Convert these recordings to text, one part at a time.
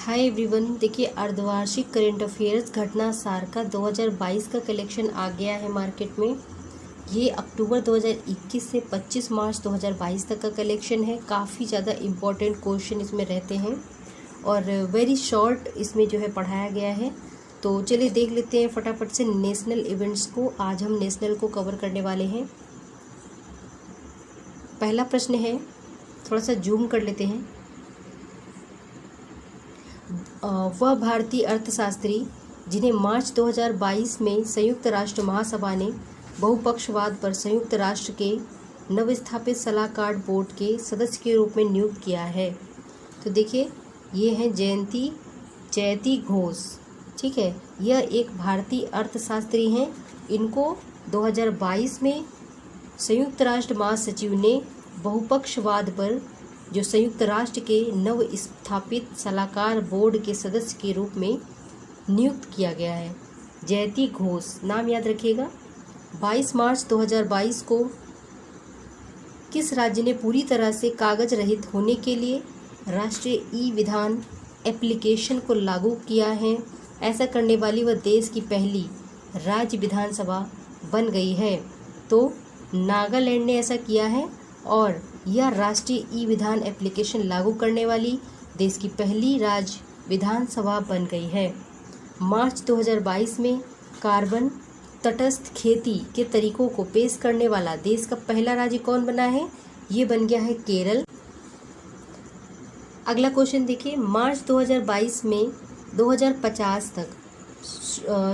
Hi everyone, देखिए अर्धवार्षिक current affairs घटना सार का 2022 का कलेक्शन आ गया है मार्केट में। ये अक्टूबर 2021 से 25 मार्च 2022 तक का कलेक्शन है। काफ़ी ज़्यादा इम्पोर्टेंट क्वेश्चन इसमें रहते हैं और वेरी शॉर्ट इसमें जो है पढ़ाया गया है। तो चलिए देख लेते हैं फटाफट से नेशनल इवेंट्स को। आज हम नेशनल को कवर करने वाले हैं। पहला प्रश्न है, थोड़ा सा जूम कर लेते हैं। वह भारतीय अर्थशास्त्री जिन्हें मार्च 2022 में संयुक्त राष्ट्र महासभा ने बहुपक्षवाद पर संयुक्त राष्ट्र के नवस्थापित सलाहकार बोर्ड के सदस्य के रूप में नियुक्त किया है। तो देखिए ये हैं जयंती घोष। ठीक है, यह एक भारतीय अर्थशास्त्री हैं। इनको 2022 में संयुक्त राष्ट्र महासचिव ने बहुपक्षवाद पर जो संयुक्त राष्ट्र के नव स्थापित सलाहकार बोर्ड के सदस्य के रूप में नियुक्त किया गया है। जयंती घोष नाम याद रखिएगा। 22 मार्च 2022 को किस राज्य ने पूरी तरह से कागज रहित होने के लिए राष्ट्रीय ई विधान एप्लीकेशन को लागू किया है? ऐसा करने वाली वह देश की पहली राज्य विधानसभा बन गई है। तो नागालैंड ने ऐसा किया है और यह राष्ट्रीय ई विधान एप्लीकेशन लागू करने वाली देश की पहली राज्य विधानसभा बन गई है। मार्च 2022 में कार्बन तटस्थ खेती के तरीकों को पेश करने वाला देश का पहला राज्य कौन बना है? ये बन गया है केरल। अगला क्वेश्चन देखिए, मार्च 2022 में 2050 तक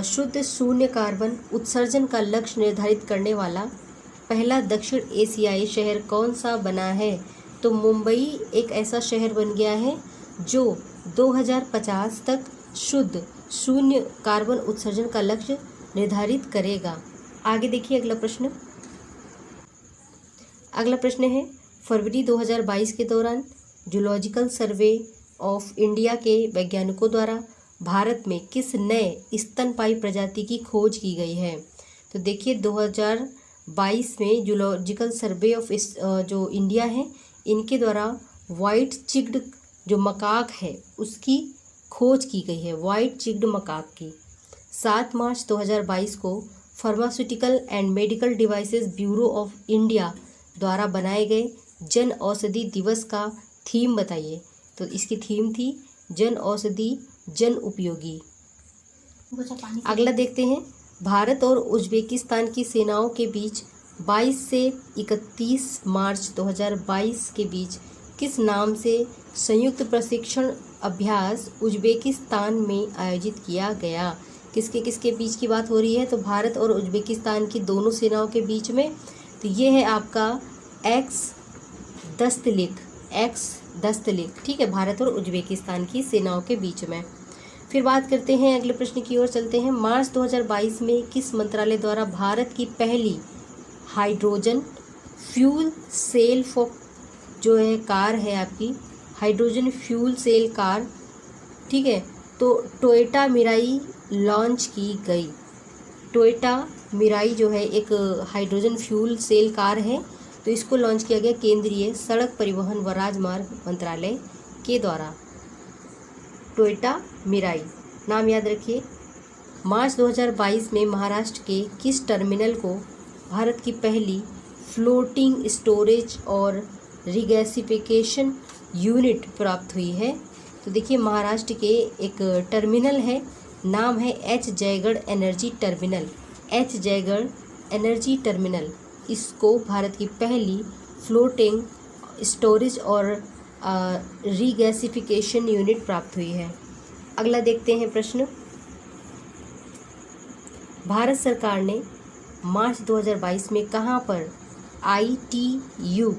शुद्ध शून्य कार्बन उत्सर्जन का लक्ष्य निर्धारित करने वाला पहला दक्षिण एशियाई शहर कौन सा बना है? तो मुंबई एक ऐसा शहर बन गया है जो 2050 तक शुद्ध शून्य कार्बन उत्सर्जन का लक्ष्य निर्धारित करेगा। आगे देखिए अगला प्रश्न है, फरवरी 2022 के दौरान जूलॉजिकल सर्वे ऑफ इंडिया के वैज्ञानिकों द्वारा भारत में किस नए स्तनपायी प्रजाति की खोज की गई है? तो देखिए 2022 में जूलॉजिकल सर्वे ऑफ जो इंडिया है इनके द्वारा वाइट चिक्ड जो मकाक है उसकी खोज की गई है, वाइट चिक्ड मकाक की। 7 मार्च 2022 को pharmaceutical and medical devices bureau of India द्वारा बनाए गए जन औषधि दिवस का थीम बताइए। तो इसकी थीम थी जन औषधि जन उपयोगी। अगला देखते हैं, भारत और उज्बेकिस्तान की सेनाओं के बीच 22 से 31 मार्च 2022 के बीच किस नाम से संयुक्त प्रशिक्षण अभ्यास उज्बेकिस्तान में आयोजित किया गया? किसके बीच की बात हो रही है? तो भारत और उज्बेकिस्तान की दोनों सेनाओं के बीच में। तो ये है आपका एक्स दस्तलिक। ठीक है, भारत और उज्बेकिस्तान की सेनाओं के बीच में। फिर बात करते हैं, अगले प्रश्न की ओर चलते हैं। मार्च 2022 में किस मंत्रालय द्वारा भारत की पहली हाइड्रोजन फ्यूल सेल जो है कार है आपकी हाइड्रोजन फ्यूल सेल कार, ठीक है, तो टोयोटा मिराई लॉन्च की गई। टोयोटा मिराई जो है एक हाइड्रोजन फ्यूल सेल कार है, तो इसको लॉन्च किया गया केंद्रीय सड़क परिवहन व राजमार्ग मंत्रालय के द्वारा। टोयोटा मिराई नाम याद रखिए। मार्च 2022 में महाराष्ट्र के किस टर्मिनल को भारत की पहली फ्लोटिंग स्टोरेज और रिगैसिफिकेशन यूनिट प्राप्त हुई है? तो देखिए महाराष्ट्र के एक टर्मिनल है, नाम है एच जयगढ़ एनर्जी टर्मिनल। इसको भारत की पहली फ्लोटिंग स्टोरेज और रिगैसिफिकेशन यूनिट प्राप्त हुई है। अगला देखते हैं प्रश्न, भारत सरकार ने मार्च 2022 में कहां पर ITU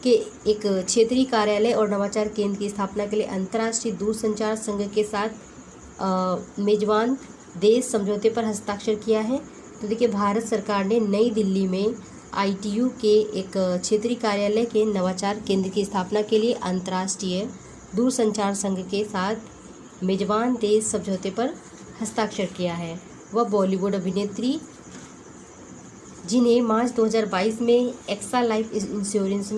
के एक क्षेत्रीय कार्यालय और नवाचार केंद्र की स्थापना के लिए अंतर्राष्ट्रीय दूरसंचार संघ के साथ मेजबान देश समझौते पर हस्ताक्षर किया है? तो देखिए भारत सरकार ने नई दिल्ली में ITU के एक क्षेत्रीय कार्यालय के नवाचार केंद्र की स्थापना के लिए अंतर्राष्ट्रीय दूरसंचार संघ के साथ मेजबान देश समझौते पर हस्ताक्षर किया है। वह बॉलीवुड अभिनेत्री जिन्हें मार्च 2022 में एक्सा लाइफ इंश्योरेंस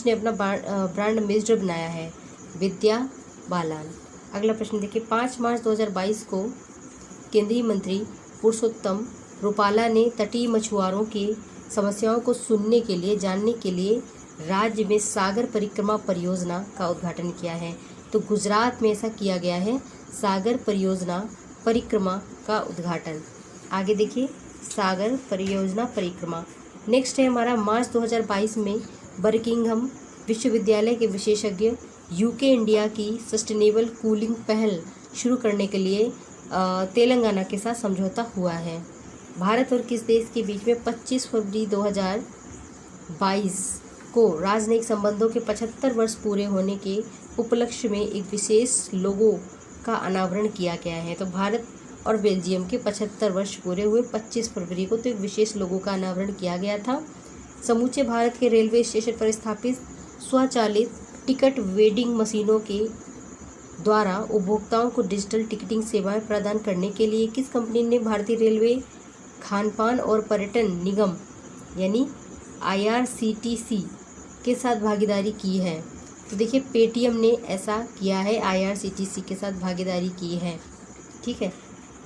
ने अपना ब्रांड एम्बेसडर बनाया है, विद्या बालान। अगला प्रश्न देखिए, 5 मार्च 2022 को केंद्रीय मंत्री पुरुषोत्तम रुपाला ने तटीय मछुआरों की समस्याओं को सुनने के लिए जानने के लिए राज्य में सागर परिक्रमा परियोजना का उद्घाटन किया है। तो गुजरात में ऐसा किया गया है, सागर परिक्रमा का उद्घाटन। आगे देखिए, सागर परियोजना परिक्रमा। नेक्स्ट है हमारा, मार्च 2022 में बर्किंघम विश्वविद्यालय के विशेषज्ञ यूके इंडिया की सस्टेनेबल कूलिंग पहल शुरू करने के लिए तेलंगाना के साथ समझौता हुआ है। भारत और किस देश के बीच में 25 फरवरी 2022 को राजनयिक संबंधों के 75 वर्ष पूरे होने के उपलक्ष्य में एक विशेष लोगो का अनावरण किया गया है। तो भारत और बेल्जियम के 75 वर्ष पूरे हुए 25 फरवरी को तो एक विशेष लोगो का अनावरण किया गया था। समूचे भारत के रेलवे स्टेशन पर स्थापित स्वचालित टिकट वेंडिंग मशीनों के द्वारा उपभोक्ताओं को डिजिटल टिकटिंग सेवाएं प्रदान करने के लिए किस कंपनी ने भारतीय रेलवे खानपान और पर्यटन निगम यानी IRCTC के साथ भागीदारी की है? तो देखिए, पेटीएम ने ऐसा किया है, IRCTC के साथ भागीदारी की है। ठीक है।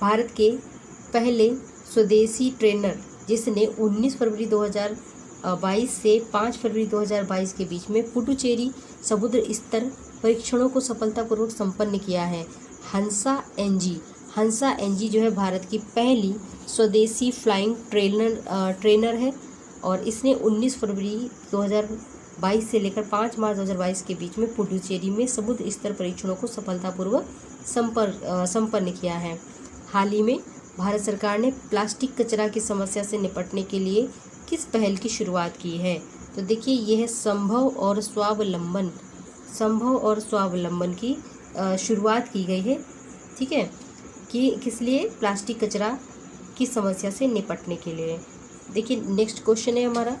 भारत के पहले स्वदेशी ट्रेनर जिसने 19 फरवरी 2022 से 5 फरवरी 2022 के बीच में पुडुचेरी समुद्र स्तर परीक्षणों को सफलतापूर्वक संपन्न किया है, हंसा एनजी जो है भारत की पहली स्वदेशी फ्लाइंग ट्रेनर है और इसने 19 फरवरी 2022 से लेकर 5 मार्च 2022 के बीच में पुडुचेरी में समुद्र स्तर परीक्षणों को सफलतापूर्वक संपन्न किया है। हाल ही में भारत सरकार ने प्लास्टिक कचरा की समस्या से निपटने के लिए किस पहल की शुरुआत की है? तो देखिए, यह है संभव और स्वावलंबन की शुरुआत की गई है। ठीक है, कि किस लिए? प्लास्टिक कचरा की समस्या से निपटने के लिए। देखिए, नेक्स्ट क्वेश्चन है हमारा,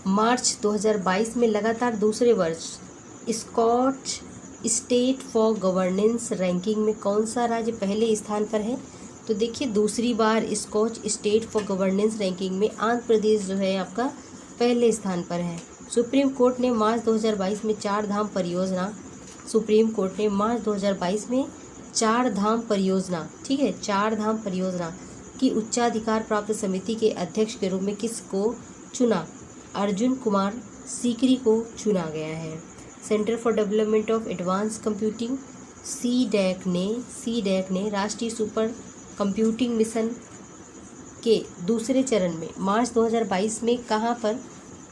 मार्च 2022 में लगातार दूसरे वर्ष Skoch state for governance ranking में कौन सा राज्य पहले स्थान पर है? तो देखिए, दूसरी बार Skoch state for governance ranking में आंध्र प्रदेश जो है आपका पहले स्थान पर है। सुप्रीम कोर्ट ने मार्च 2022 में चार धाम परियोजना ठीक है, चार धाम परियोजना की उच्चाधिकार प्राप्त समिति के अध्यक्ष के रूप में किसको चुना? अर्जुन कुमार सीकरी को चुना गया है। Centre for development of advance computing CDAC ने राष्ट्रीय सुपर कंप्यूटिंग मिशन के दूसरे चरण में मार्च 2022 में कहां पर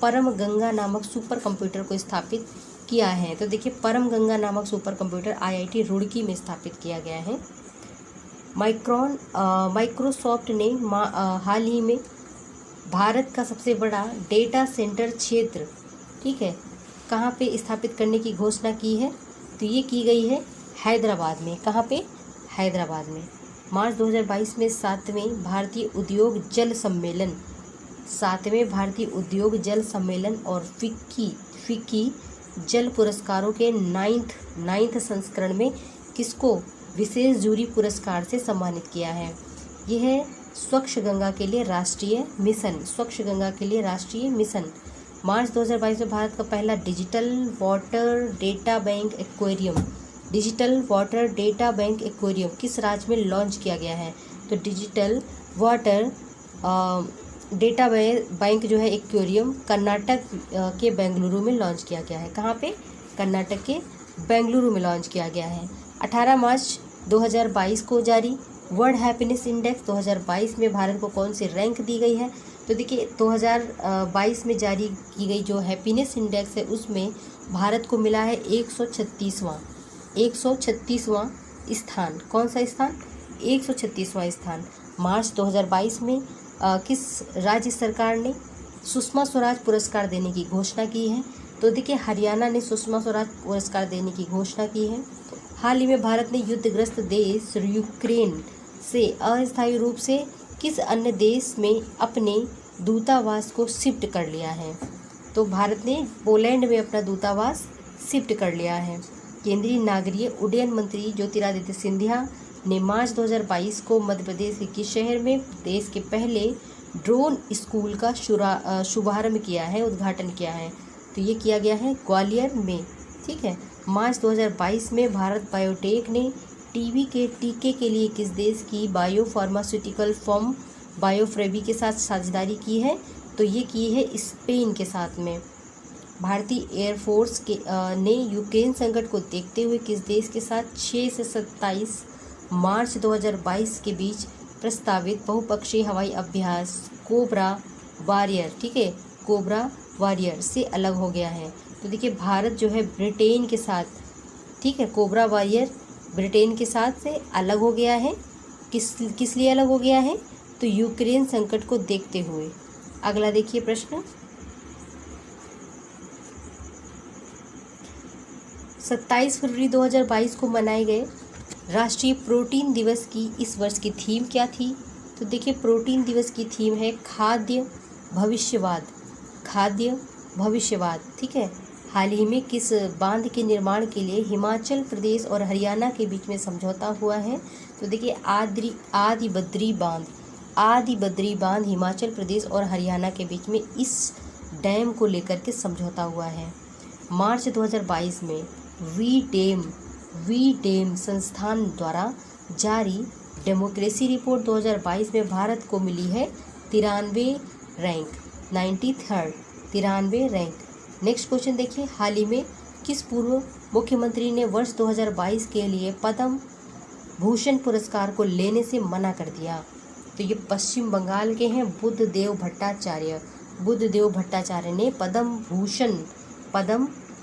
परम गंगा नामक सुपर कंप्यूटर को स्थापित किया है? तो देखिए, परम गंगा नामक सुपर कंप्यूटर IIT रुड़की में स्थापित किया गया है। माइक्रोसॉफ्ट ने हाल ही में भारत का सबसे बड़ा डेटा सेंटर क्षेत्र ठीक है कहाँ पे स्थापित करने की घोषणा की है? तो ये की गई है हैदराबाद में। कहाँ पे? हैदराबाद में। मार्च 2022 में 7वें भारतीय उद्योग जल सम्मेलन और फिक्की जल पुरस्कारों के नाइन्थ संस्करण में किसको विशेष जूरी पुरस्कार से सम्मानित किया है? यह है स्वच्छ गंगा के लिए राष्ट्रीय मिशन। मार्च 2022 में भारत का पहला digital water data bank aquarium किस राज्य में लॉन्च किया गया है? तो डिजिटल वाटर डेटा बैंक जो है एक्वेरियम कर्नाटक के बेंगलुरु में लॉन्च किया गया है। कहाँ पे? कर्नाटक के बेंगलुरु में लॉन्च किया गया है। 18 मार्च 2022 को जारी वर्ल्ड हैप्पीनेस इंडेक्स 2022 में भारत को कौन सी रैंक दी गई है? तो देखिए, 2022 में जारी की गई जो हैप्पीनेस इंडेक्स है उसमें भारत को मिला है 136वां स्थान। कौन सा स्थान? 136वां स्थान। मार्च 2022 में किस राज्य सरकार ने सुषमा स्वराज पुरस्कार देने की घोषणा की है? तो देखिए, हरियाणा ने सुषमा स्वराज पुरस्कार देने की घोषणा की है। हाल ही में भारत ने युद्धग्रस्त देश यूक्रेन से अस्थायी रूप से किस अन्य देश में अपने दूतावास को शिफ्ट कर लिया है? तो भारत ने पोलैंड में अपना दूतावास शिफ्ट कर लिया है। केंद्रीय नागरिक उड्डयन मंत्री ज्योतिरादित्य सिंधिया ने मार्च 2022 को मध्य प्रदेश के किस शहर में देश के पहले ड्रोन स्कूल का शुभारंभ किया है, उद्घाटन किया है? तो ये किया गया है ग्वालियर में। ठीक है, मार्च 2022 में भारत बायोटेक ने टीबी के टीके के लिए किस देश की बायोफार्मास्यूटिकल फर्म बायोफ्रेवी के साथ साझेदारी की है? तो ये की है स्पेन के साथ में। भारतीय एयरफोर्स ने यूक्रेन संकट को देखते हुए किस देश के साथ 6 से 27 मार्च 2022 के बीच प्रस्तावित बहुपक्षीय हवाई अभ्यास कोबरा वॉरियर, ठीक है, कोबरा वॉरियर से अलग हो गया है? तो देखिए भारत जो है ब्रिटेन के साथ, ठीक है, कोबरा वॉरियर ब्रिटेन के साथ से अलग हो गया है। किस लिए अलग हो गया है? तो यूक्रेन संकट को देखते हुए। अगला देखिए प्रश्न, 27 फरवरी 2022 को मनाए गए राष्ट्रीय प्रोटीन दिवस की इस वर्ष की थीम क्या थी? तो देखिए प्रोटीन दिवस की थीम है खाद्य भविष्यवाद, खाद्य भविष्यवाद, ठीक है। हाल ही में किस बांध के निर्माण के लिए हिमाचल प्रदेश और हरियाणा के बीच में समझौता हुआ है? तो देखिए आदि बद्री बांध हिमाचल प्रदेश और हरियाणा के बीच में इस डैम को लेकर के समझौता हुआ है। मार्च 2022 में वी डेम संस्थान द्वारा जारी डेमोक्रेसी रिपोर्ट 2022 में भारत को मिली है 93 रैंक। नेक्स्ट क्वेश्चन देखिए, हाल ही में किस पूर्व मुख्यमंत्री ने वर्ष 2022 के लिए पद्म भूषण पुरस्कार को लेने से मना कर दिया? तो ये पश्चिम बंगाल के हैं बुद्धदेव भट्टाचार्य ने पद्म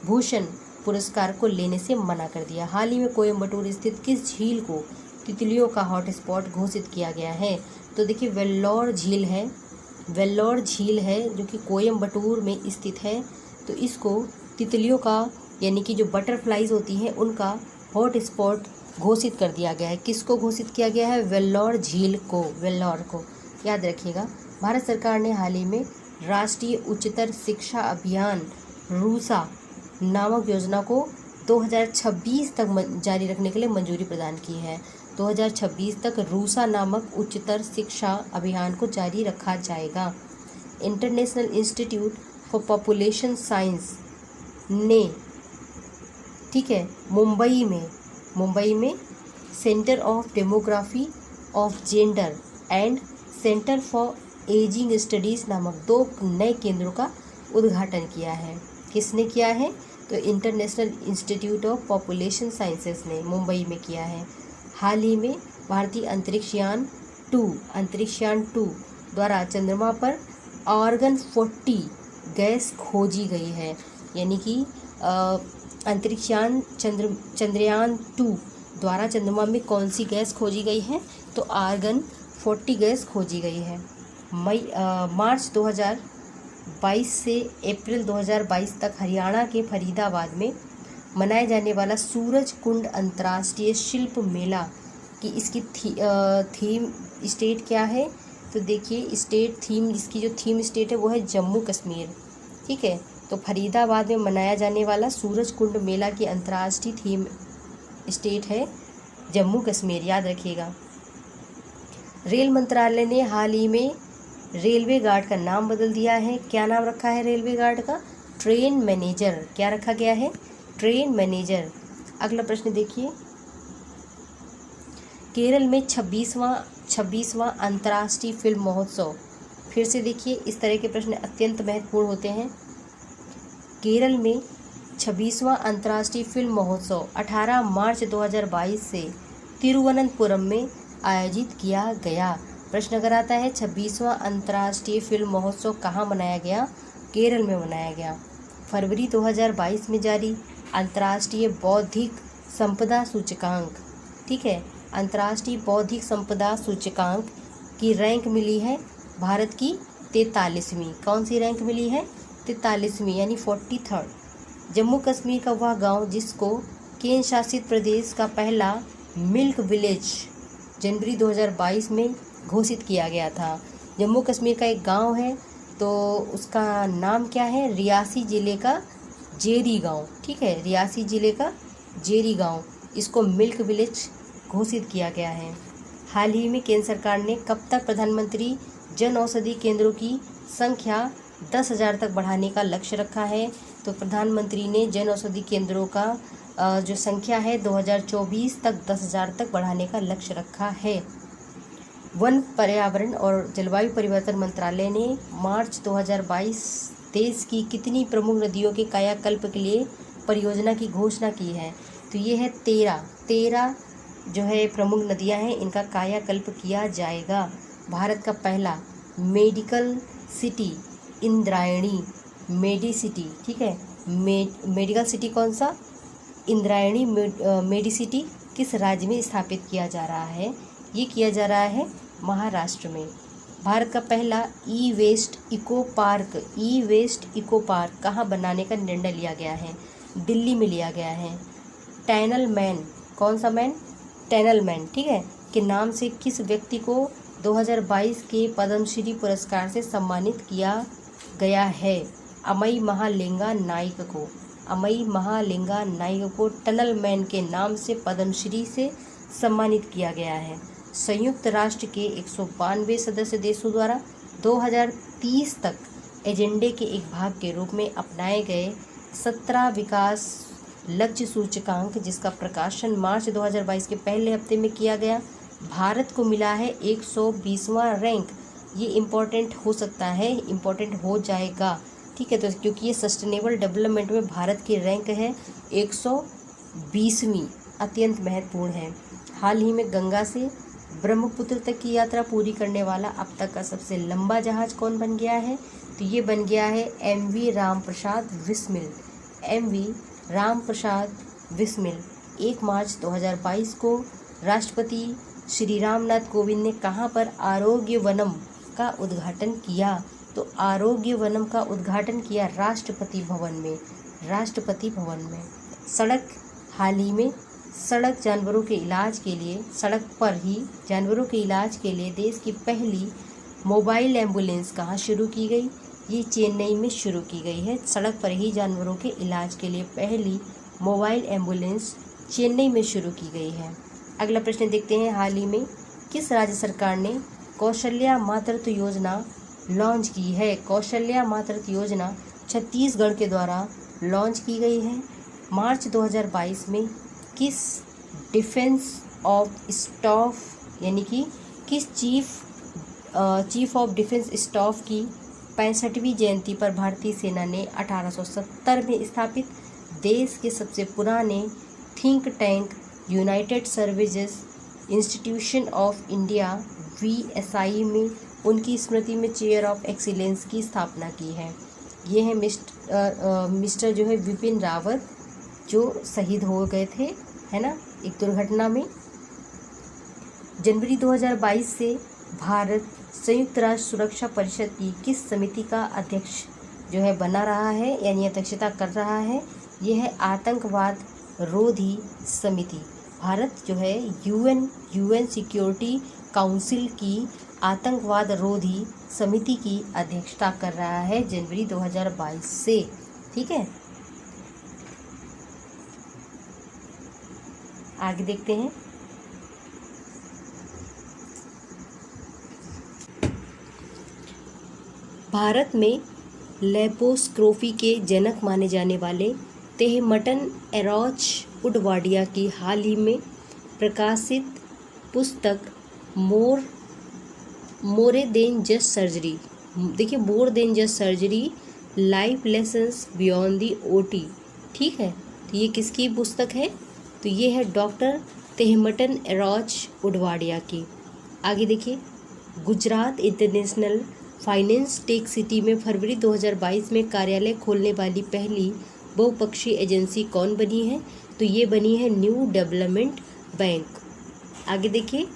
भूषण पुरस्कार को लेने से मना कर दिया। हाल ही में कोयम्बटूर स्थित किस झील को तितलियों का हॉटस्पॉट घोषित किया गया है? तो देखिए वेल्लोर झील है जो कि कोयम्बटूर में स्थित है। तो इसको तितलियों का, यानी कि जो बटरफ्लाइज होती हैं, उनका हॉटस्पॉट घोषित कर दिया गया है। किसको घोषित किया गया है? वेल्लोर झील को, वेल्लोर को याद रखिएगा। भारत सरकार ने हाल ही में राष्ट्रीय उच्चतर शिक्षा अभियान रूसा नामक योजना को 2026 तक जारी रखने के लिए मंजूरी प्रदान की है। 2026 तक रूसा नामक उच्चतर शिक्षा अभियान को जारी रखा जाएगा। International institute for population science ने, ठीक है, मुंबई में centre of demography of gender and centre for ageing studies नामक 2 नए केंद्रों का उद्घाटन किया है। किसने किया है? तो international institute of population sciences ने मुंबई में किया है। हाल ही में भारतीय अंतरिक्षयान 2 द्वारा चंद्रमा पर आर्गन 40 गैस खोजी गई है। यानी कि अंतरिक्षयान चंद्रयान 2 द्वारा चंद्रमा में कौन सी गैस खोजी गई है? तो आर्गन 40 गैस खोजी गई है। मार्च 2022 से अप्रैल 2022 तक हरियाणा के फरीदाबाद में मनाए जाने वाला सूरज कुंड अंतर्राष्ट्रीय शिल्प मेला की इसकी थीम स्टेट क्या है? तो देखिए स्टेट थीम, इसकी जो थीम स्टेट है वो है जम्मू कश्मीर, ठीक है। तो फरीदाबाद में मनाया जाने वाला सूरज कुंड मेला की अंतर्राष्ट्रीय थीम स्टेट है जम्मू कश्मीर, याद रखिएगा। रेल मंत्रालय ने हाल ही में रेलवे गार्ड का नाम बदल दिया है। क्या नाम रखा है रेलवे गार्ड का? Train manager. क्या रखा गया है? Train manager. अगला प्रश्न देखिए, केरल में 26वां अंतर्राष्ट्रीय फिल्म महोत्सव। फिर से देखिए, इस तरह के प्रश्न अत्यंत महत्वपूर्ण होते हैं। केरल में 26वां अंतर्राष्ट्रीय फिल्म महोत्सव 18 मार्च 2022 से तिरुवनंतपुरम में आयोजित किया गया। प्रश्न अगर आता है 26वां अंतर्राष्ट्रीय फिल्म महोत्सव कहाँ मनाया गया? केरल में मनाया गया। फरवरी 2022 में जारी अंतर्राष्ट्रीय बौद्धिक संपदा सूचकांक, ठीक है, अंतर्राष्ट्रीय बौद्धिक संपदा सूचकांक की रैंक मिली है भारत की 43वीं। कौन सी रैंक मिली है? 43वीं, यानी 43rd। जम्मू कश्मीर का वह गांव जिसको केंद्र शासित प्रदेश का पहला मिल्क विलेज जनवरी 2022 में घोषित किया गया था। जम्मू कश्मीर का एक गांव है, तो उसका नाम क्या है? रियासी जिले का जेरी गांव, ठीक है, रियासी जिले का जेरी गांव, इसको मिल्क विलेज घोषित किया गया है। हाल ही में केंद्र सरकार ने कब तक प्रधानमंत्री जन औषधि केंद्रों की संख्या 10,000 तक बढ़ाने का लक्ष्य रखा है? तो प्रधानमंत्री ने जन औषधि केंद्रों का जो संख्या है 2024 तक 10,000 तक बढ़ाने का लक्ष्य रखा है। वन, पर्यावरण और जलवायु परिवर्तन मंत्रालय ने मार्च 2022 देश की कितनी प्रमुख नदियों के कायाकल्प के लिए परियोजना की घोषणा की है? तो ये है 13 जो है प्रमुख नदियां हैं, इनका कायाकल्प किया जाएगा। भारत का पहला मेडिकल सिटी इंद्रायणी, मेडिसिटी, ठीक है, मेडिकल सिटी कौन सा? इंद्रायणी मेडिसिटी किस राज्य में स्थापित किया जा रहा है? ये किया जा रहा है महाराष्ट्र में। भारत का पहला ई वेस्ट इको पार्क कहाँ बनाने का निर्णय लिया गया है? दिल्ली में लिया गया है। टनल मैन, कौन सा मैन? टनल मैन, ठीक है, के नाम से किस व्यक्ति को 2022 के पद्मश्री पुरस्कार से सम्मानित किया गया है? अमई महालिंगा नाइक को टनल मैन के नाम से पद्मश्री से सम्मानित किया गया है। संयुक्त राष्ट्र के 192 सदस्य देशों द्वारा 2030 तक एजेंडे के एक भाग के रूप में अपनाए गए 17 विकास लक्ष्य सूचकांक, जिसका प्रकाशन मार्च 2022 के पहले हफ्ते में किया गया, भारत को मिला है 120वां रैंक। ये इम्पोर्टेंट हो सकता है, इम्पोर्टेंट हो जाएगा, ठीक है, तो क्योंकि ये सस्टेनेबल डेवलपमेंट में भारत की रैंक है 120वीं, अत्यंत महत्वपूर्ण है। हाल ही में गंगा से ब्रह्मपुत्र तक की यात्रा पूरी करने वाला अब तक का सबसे लंबा जहाज कौन बन गया है? तो ये बन गया है MV रामप्रसाद बिस्मिल। 1 मार्च 2022 को राष्ट्रपति श्री रामनाथ कोविंद ने कहाँ पर आरोग्य वनम का उद्घाटन किया? तो आरोग्य वनम का उद्घाटन किया राष्ट्रपति भवन में। सड़क, हाल ही में सड़क जानवरों के इलाज के लिए, सड़क पर ही जानवरों के इलाज के लिए देश की पहली मोबाइल एम्बुलेंस कहाँ शुरू की गई? ये चेन्नई में शुरू की गई है। सड़क पर ही जानवरों के इलाज के लिए पहली मोबाइल एम्बुलेंस चेन्नई में शुरू की गई है। अगला प्रश्न देखते हैं, हाल ही में किस राज्य सरकार ने कौशल्या मातृत्व योजना लॉन्च की है? कौशल्या मातृत्व योजना छत्तीसगढ़ के द्वारा लॉन्च की गई है। मार्च 2022 में किस डिफेंस ऑफ स्टाफ यानी कि किस चीफ ऑफ डिफेंस स्टाफ की 65वीं जयंती पर भारतीय सेना ने 1870 में स्थापित देश के सबसे पुराने think tank United services institution of India VSI में उनकी स्मृति में चेयर ऑफ एक्सीलेंस की स्थापना की है? ये है मिस्टर जो है विपिन रावत, जो शहीद हो गए थे, है ना, एक दुर्घटना में। जनवरी 2022 से भारत संयुक्त राष्ट्र सुरक्षा परिषद की किस समिति का अध्यक्ष जो है बना रहा है, यानी अध्यक्षता कर रहा है? यह है आतंकवाद रोधी समिति। भारत जो है UN सिक्योरिटी काउंसिल की आतंकवाद रोधी समिति की अध्यक्षता कर रहा है जनवरी 2022 से, ठीक है। आगे देखते हैं, भारत में लेप्रोस्कोपी के जनक माने जाने वाले तेहमटन एरोच उडवाडिया की हाल ही में प्रकाशित पुस्तक मोर देन जस्ट सर्जरी, देखिए, more than just surgery life lessons beyond the OT, ठीक है, तो ये किसकी पुस्तक है? तो ये है डॉक्टर तेहमटन एरोच उडवाडिया की। आगे देखिए, Gujarat international finance tech city में फरवरी 2022 में कार्यालय खोलने वाली पहली बहुपक्षीय एजेंसी कौन बनी है? तो ये बनी है न्यू डेवलपमेंट बैंक। आगे देखिए,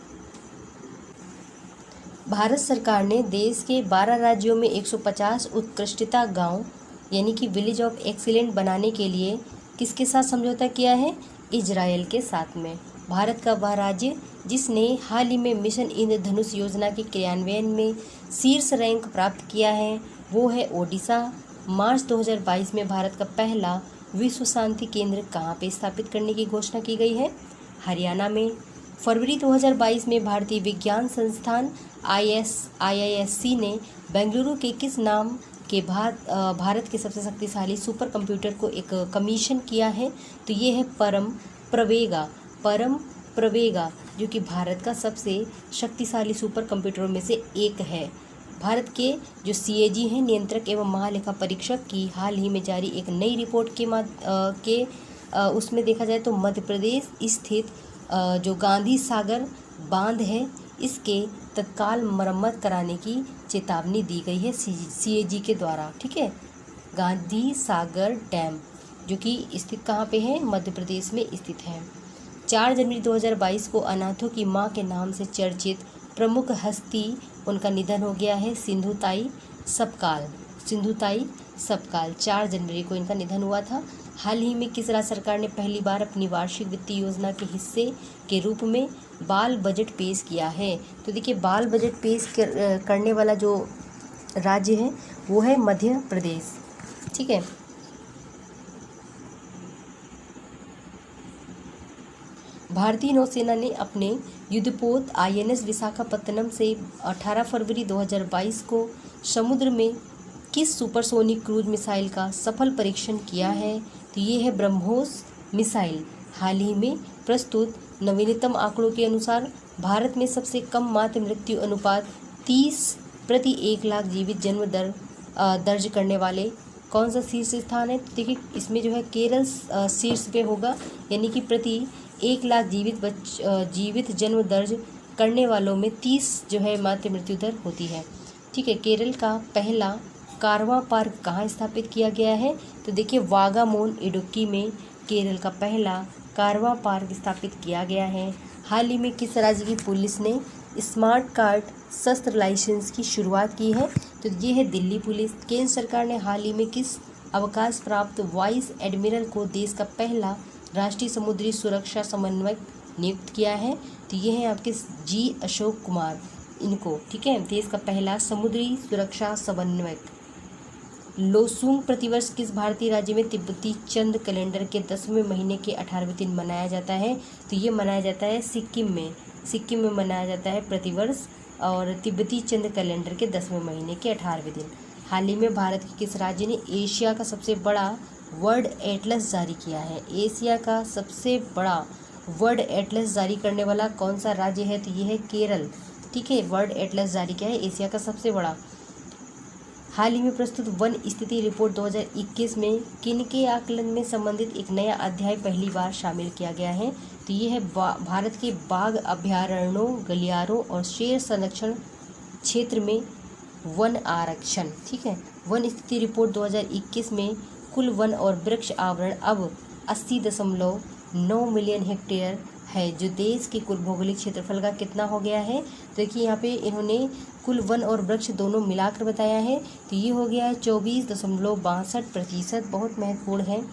भारत सरकार ने देश के 12 राज्यों में 150 उत्कृष्टता गांव यानी कि विलेज ऑफ एक्सीलेंट बनाने के लिए किसके साथ समझौता किया है? इजराइल के साथ में। भारत का वह राज्य जिसने हाल ही में मिशन इंद्रधनुष योजना के क्रियान्वयन में शीर्ष रैंक प्राप्त किया है वो है ओडिशा। मार्च 2022 में भारत का पहला विश्व शांति केंद्र कहाँ पे स्थापित करने की घोषणा की गई है? हरियाणा में। फरवरी 2022 में भारतीय विज्ञान संस्थान IISc ने बेंगलुरु के किस नाम कि भारत के सबसे शक्तिशाली सुपर कंप्यूटर को एक कमीशन किया है। तो ये है परम प्रवेगा, जो कि भारत का सबसे शक्तिशाली सुपर कंप्यूटरों में से एक है। भारत के जो CAG हैं, नियंत्रक एवं महालेखा परीक्षक की हाल ही में जारी एक नई रिपोर्ट के उसमें देखा जाए तो मध्य प्रदेश स्थित जो गांधी सागर बांध है, इसके तत्काल मरम्मत कराने की चेतावनी दी गई है CAG के द्वारा। ठीक है, गांधी सागर डैम जो कि स्थित कहाँ पे है, मध्य प्रदेश में स्थित है। 4 जनवरी 2022 को अनाथों की मां के नाम से चर्चित प्रमुख हस्ती, उनका निधन हो गया है। सिंधुताई सपकाल 4 जनवरी को इनका निधन हुआ था। हाल ही में किस राज्य सरकार ने पहली बार अपनी वार्षिक वित्तीय योजना के हिस्से के रूप में बाल बजट पेश किया है? तो देखिए, बाल बजट पेश करने वाला जो राज्य है वो है मध्य प्रदेश। ठीक है, भारतीय नौसेना ने अपने युद्धपोत INS विशाखापत्तनम से 18 फरवरी 2022 को समुद्र में किस सुपरसोनिक क्रूज मिसाइल का सफल परीक्षण किया है? तो ये है ब्रह्मोस मिसाइल। हाल ही में प्रस्तुत नवीनतम आंकड़ों के अनुसार भारत में सबसे कम मातृ मृत्यु अनुपात 30 प्रति 1 लाख जीवित जन्म दर दर्ज करने वाले कौन सा शीर्ष स्थान है? तो देखिए, इसमें जो है केरल शीर्ष पे होगा, यानी कि प्रति 1 लाख जीवित जन्म दर्ज करने वालों में 30 जो है मातृ मृत्यु दर होती है। ठीक है, केरल का पहला कारवां पार्क कहाँ स्थापित किया गया है? तो देखिए, वागामोन इडुक्की में केरल का पहला कारवां पार्क स्थापित किया गया है। हाल ही में किस राज्य की पुलिस ने स्मार्ट कार्ड शस्त्र लाइसेंस की शुरुआत की है? तो ये है दिल्ली पुलिस। केंद्र सरकार ने हाल ही में किस अवकाश प्राप्त वाइस एडमिरल को देश का पहला राष्ट्रीय समुद्री सुरक्षा समन्वयक नियुक्त किया है? तो ये है आपके G अशोक कुमार इनको। ठीक है, देश का पहला समुद्री सुरक्षा समन्वयक। लोसूंग प्रतिवर्ष किस भारतीय राज्य में तिब्बती चंद्र कैलेंडर के 10वें महीने के 18वें दिन मनाया जाता है? तो ये मनाया जाता है सिक्किम में मनाया जाता है प्रतिवर्ष, और तिब्बती चंद्र कैलेंडर के 10वें महीने के 18वें दिन। हाल ही में भारत के किस राज्य ने एशिया का सबसे बड़ा वर्ल्ड एटलस जारी किया है? एशिया का सबसे बड़ा वर्ल्ड एटलस जारी करने वाला कौन सा राज्य है? तो ये है केरल। ठीक है, वर्ल्ड एटलस जारी किया है एशिया का सबसे बड़ा। हाल ही में प्रस्तुत वन स्थिति रिपोर्ट 2021 में किनके आकलन में संबंधित एक नया अध्याय पहली बार शामिल किया गया है? तो ये है भारत के बाघ अभयारण्यों, गलियारों और शेर संरक्षण क्षेत्र में वन आरक्षण। ठीक है, वन स्थिति रिपोर्ट 2021 में कुल वन और वृक्ष आवरण अब 80.9 मिलियन हेक्टेयर है, जो देश के कुल भौगोलिक क्षेत्रफल का कितना हो गया है? तो देखिए, यहाँ पे इन्होंने कुल वन और वृक्ष दोनों मिलाकर बताया है, तो ये हो गया है 24.62%। बहुत महत्वपूर्ण है।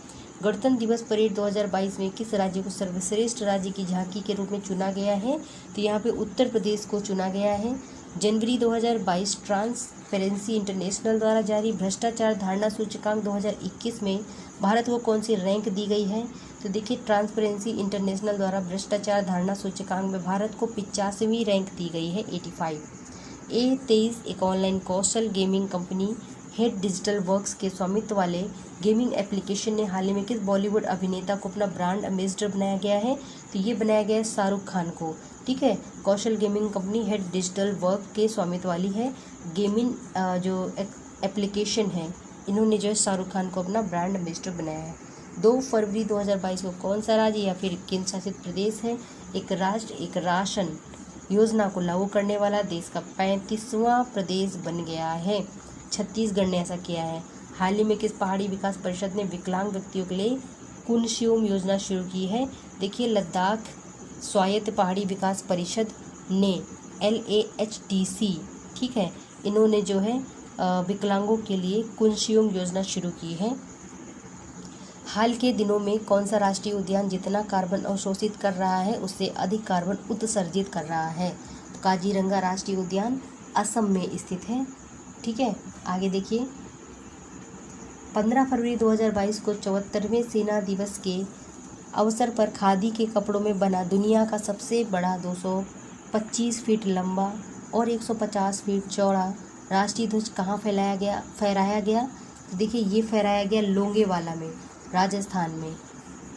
गणतंत्र दिवस परेड 2022 में किस राज्य को सर्वश्रेष्ठ राज्य की झांकी के रूप में चुना गया है? तो यहाँ पे उत्तर प्रदेश को चुना गया है। जनवरी 2022 ट्रांसपेरेंसी इंटरनेशनल द्वारा जारी भ्रष्टाचार धारणा सूचकांक 2021 में भारत को कौन सी रैंक दी गई है? तो देखिए, ट्रांसपेरेंसी इंटरनेशनल द्वारा भ्रष्टाचार धारणा सूचकांक में भारत को 85वीं रैंक दी गई है, 85। A23 एक ऑनलाइन कौशल gaming company Head Digital Works के स्वामित्व वाले गेमिंग एप्लीकेशन ने हाल ही में किस बॉलीवुड अभिनेता को अपना ब्रांड एम्बेसडर बनाया गया है? तो ये बनाया गया है शाहरुख खान को। ठीक है, कौशल gaming company Head Digital Work के स्वामित्व वाली है गेमिंग जो एप्लीकेशन है, इन्होंने जो है शाहरुख खान को अपना ब्रांड एम्बेसडर बनाया है। 2 फरवरी 2022 को कौन सा राज्य या फिर केंद्र शासित प्रदेश है एक राष्ट्र एक राशन योजना को लागू करने वाला देश का 35वां प्रदेश बन गया है? छत्तीसगढ़ ने ऐसा किया है। हाल ही में किस पहाड़ी विकास परिषद ने विकलांग व्यक्तियों के लिए कुनशियोम योजना शुरू की है? देखिए, लद्दाख स्वायत्त पहाड़ी विकास परिषद ने LAHDC, ठीक है, इन्होंने जो है विकलांगों के लिए कुनशियोम योजना शुरू की है। हाल के दिनों में कौन सा राष्ट्रीय उद्यान जितना कार्बन अवशोषित कर रहा है उससे अधिक कार्बन उत्सर्जित कर रहा है? तो काजीरंगा राष्ट्रीय उद्यान असम में स्थित है। ठीक है, आगे देखिए, 15 फरवरी 2022 को 74वें सेना दिवस के अवसर पर खादी के कपड़ों में बना दुनिया का सबसे बड़ा 225 फीट लंबा और 150 फीट चौड़ा राष्ट्रीय ध्वज कहाँ फहराया गया? तो देखिए ये फहराया गया लोंगेवाला में, राजस्थान में।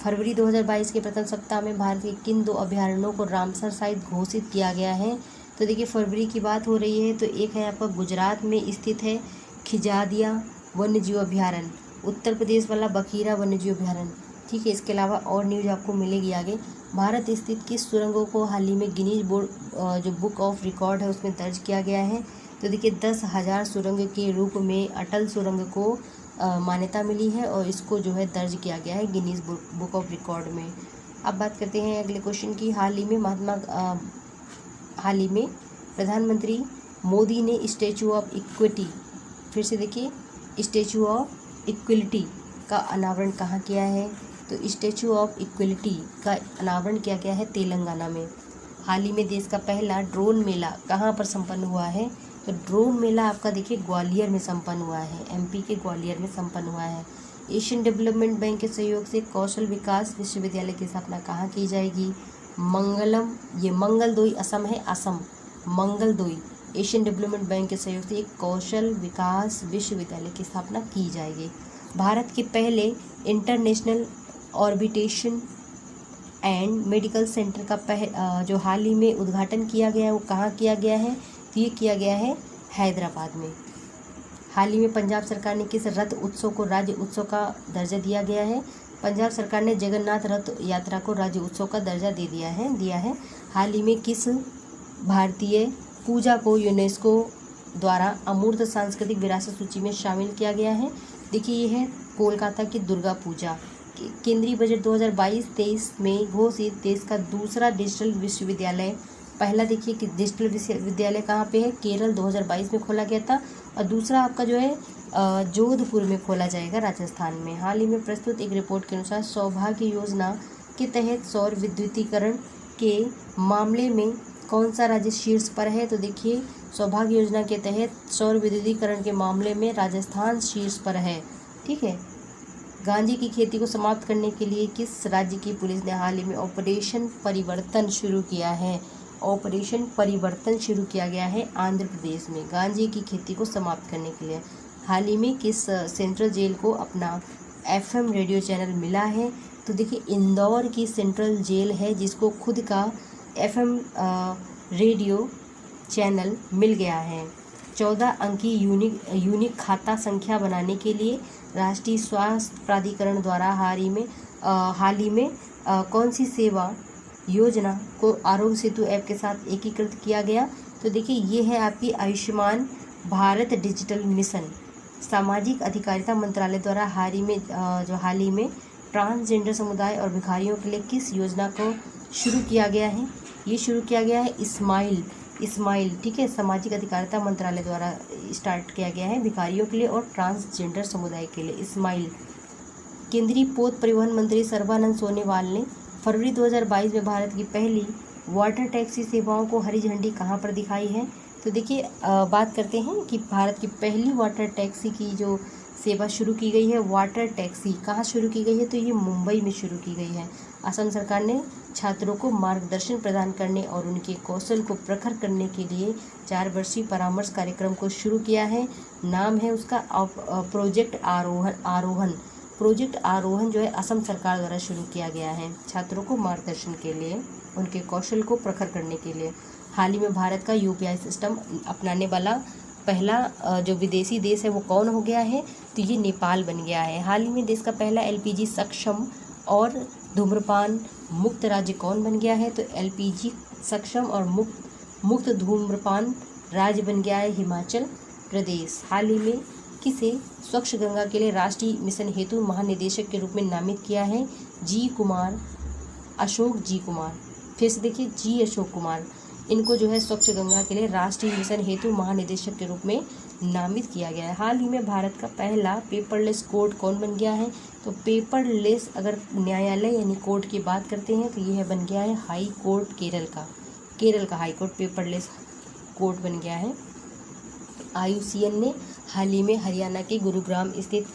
फरवरी 2022 के प्रथम सप्ताह में भारत के किन 2 अभयारण्यों को रामसर साइट घोषित किया गया है? तो देखिए फरवरी की बात हो रही है, तो एक है आपका गुजरात में स्थित है खिजादिया वन्यजीव अभयारण्य, उत्तर प्रदेश वाला बखीरा वन्यजीव अभयारण्य। ठीक है, इसके अलावा और न्यूज आपको मिलेगी आगे। भारत स्थित किस सुरंगों को हाल ही में गिनीज बोर्ड जो बुक ऑफ रिकॉर्ड है उसमें दर्ज किया गया है? तो देखिए 10,000 सुरंग के रूप में अटल सुरंग को मान्यता मिली है और इसको जो है दर्ज किया गया है गिनीज बुक ऑफ रिकॉर्ड में। अब बात करते हैं अगले क्वेश्चन की। हाल ही में प्रधानमंत्री मोदी ने स्टैचू ऑफ इक्विटी, फिर से देखिए स्टैचू ऑफ इक्विलिटी का अनावरण कहाँ किया है? तो स्टैचू ऑफ इक्विलिटी का अनावरण किया गया है तेलंगाना में। हाल ही में देश का पहला ड्रोन मेला कहाँ पर संपन्न हुआ है? तो ड्रोन मेला आपका देखिए ग्वालियर में संपन्न हुआ है, एमपी के ग्वालियर में संपन्न हुआ है। एशियन डेवलपमेंट बैंक के सहयोग से कौशल विकास विश्वविद्यालय की स्थापना कहाँ की जाएगी? ये मंगलदोई असम है, Assam Mangaldoi. Asian development bank के सहयोग से एक कौशल विकास विश्वविद्यालय की स्थापना की जाएगी। भारत के पहले इंटरनेशनल ऑर्बिटेशन एंड मेडिकल सेंटर का जो हाल ही में उद्घाटन किया गया है वो कहाँ किया गया है? तो ये किया गया है हैदराबाद में। हाल ही में पंजाब सरकार ने किस रथ उत्सव को राज्य उत्सव का दर्जा दिया गया है? पंजाब सरकार ने जगन्नाथ रथ यात्रा को राज्य उत्सव का दर्जा दिया है। हाल ही में किस भारतीय पूजा को यूनेस्को द्वारा अमूर्त सांस्कृतिक विरासत सूची में शामिल किया गया है? देखिए ये है कोलकाता की दुर्गा पूजा। केंद्रीय बजट 2022-23 में घोषित देश का दूसरा डिजिटल विश्वविद्यालय, पहला देखिए कि डिजिटल विश्वविद्यालय कहाँ पे है? केरल 2022 में खोला गया था, और दूसरा आपका जो है जोधपुर में खोला जाएगा, राजस्थान में। हाल ही में प्रस्तुत एक रिपोर्ट के अनुसार सौभाग्य योजना के तहत सौर विद्युतीकरण के मामले में कौन सा राज्य शीर्ष पर है? तो देखिए सौभाग्य योजना के तहत सौर विद्युतीकरण के मामले में राजस्थान शीर्ष पर है। ठीक है। गांजे की खेती को समाप्त करने के लिए किस राज्य की पुलिस ने हाल ही में ऑपरेशन परिवर्तन शुरू किया है? ऑपरेशन परिवर्तन शुरू किया गया है आंध्र प्रदेश में, गांजे की खेती को समाप्त करने के लिए। हाल ही में किस सेंट्रल जेल को अपना एफएम रेडियो चैनल मिला है? तो देखिए इंदौर की सेंट्रल जेल है जिसको खुद का एफएम रेडियो चैनल मिल गया है। 14 अंकी यूनिक खाता संख्या बनाने के लिए राष्ट्रीय स्वास्थ्य प्राधिकरण द्वारा हाल ही में कौन सी सेवा योजना को आरोग्य सेतु ऐप के साथ एकीकृत किया गया? तो देखिए ये है आपकी आयुष्मान भारत डिजिटल मिशन। सामाजिक अधिकारिता मंत्रालय द्वारा हाल ही में ट्रांसजेंडर समुदाय और भिखारियों के लिए किस योजना को शुरू किया गया है? ये शुरू किया गया है इस्माइल। ठीक है, सामाजिक अधिकारिता मंत्रालय द्वारा स्टार्ट किया गया है भिखारियों के लिए और ट्रांसजेंडर समुदाय के लिए, इस्माइल। केंद्रीय पोत परिवहन मंत्री सर्बानंद सोनोवाल ने फरवरी 2022 में भारत की पहली वाटर टैक्सी सेवाओं को हरी झंडी कहाँ पर दिखाई है? तो देखिए बात करते हैं कि भारत की पहली वाटर टैक्सी की जो सेवा शुरू की गई है, वाटर टैक्सी कहाँ शुरू की गई है? तो ये मुंबई में शुरू की गई है। असम सरकार ने छात्रों को मार्गदर्शन प्रदान करने और उनके कौशल को प्रखर करने के लिए 4 वर्षीय परामर्श कार्यक्रम को शुरू किया है। नाम है उसका प्रोजेक्ट आरोहण। प्रोजेक्ट आरोहण जो है असम सरकार द्वारा शुरू किया गया है छात्रों को मार्गदर्शन के लिए, उनके कौशल को प्रखर करने के लिए। हाल ही में भारत का यूपीआई सिस्टम अपनाने वाला पहला जो विदेशी देश है वो कौन हो गया है? तो ये नेपाल बन गया है। हाल ही में देश का पहला एलपीजी सक्षम और धूम्रपान मुक्त राज्य कौन बन गया है? तो एलपीजी सक्षम और मुक्त धूम्रपान राज्य बन गया है हिमाचल प्रदेश। हाल ही में किसे स्वच्छ गंगा के लिए राष्ट्रीय मिशन हेतु महानिदेशक के रूप में नामित किया है? अशोक जी कुमार। फिर से देखिए अशोक कुमार, इनको जो है स्वच्छ गंगा के लिए राष्ट्रीय मिशन हेतु महानिदेशक के रूप में नामित किया गया है। हाल ही में भारत का पहला पेपरलेस कोर्ट कौन बन गया है? तो पेपरलेस अगर न्यायालय यानी कोर्ट की बात करते हैं तो यह बन गया है हाई कोर्ट केरल का हाई कोर्ट पेपरलेस कोर्ट बन गया है। आईयूसीएन ने हाल ही में हरियाणा के गुरुग्राम स्थित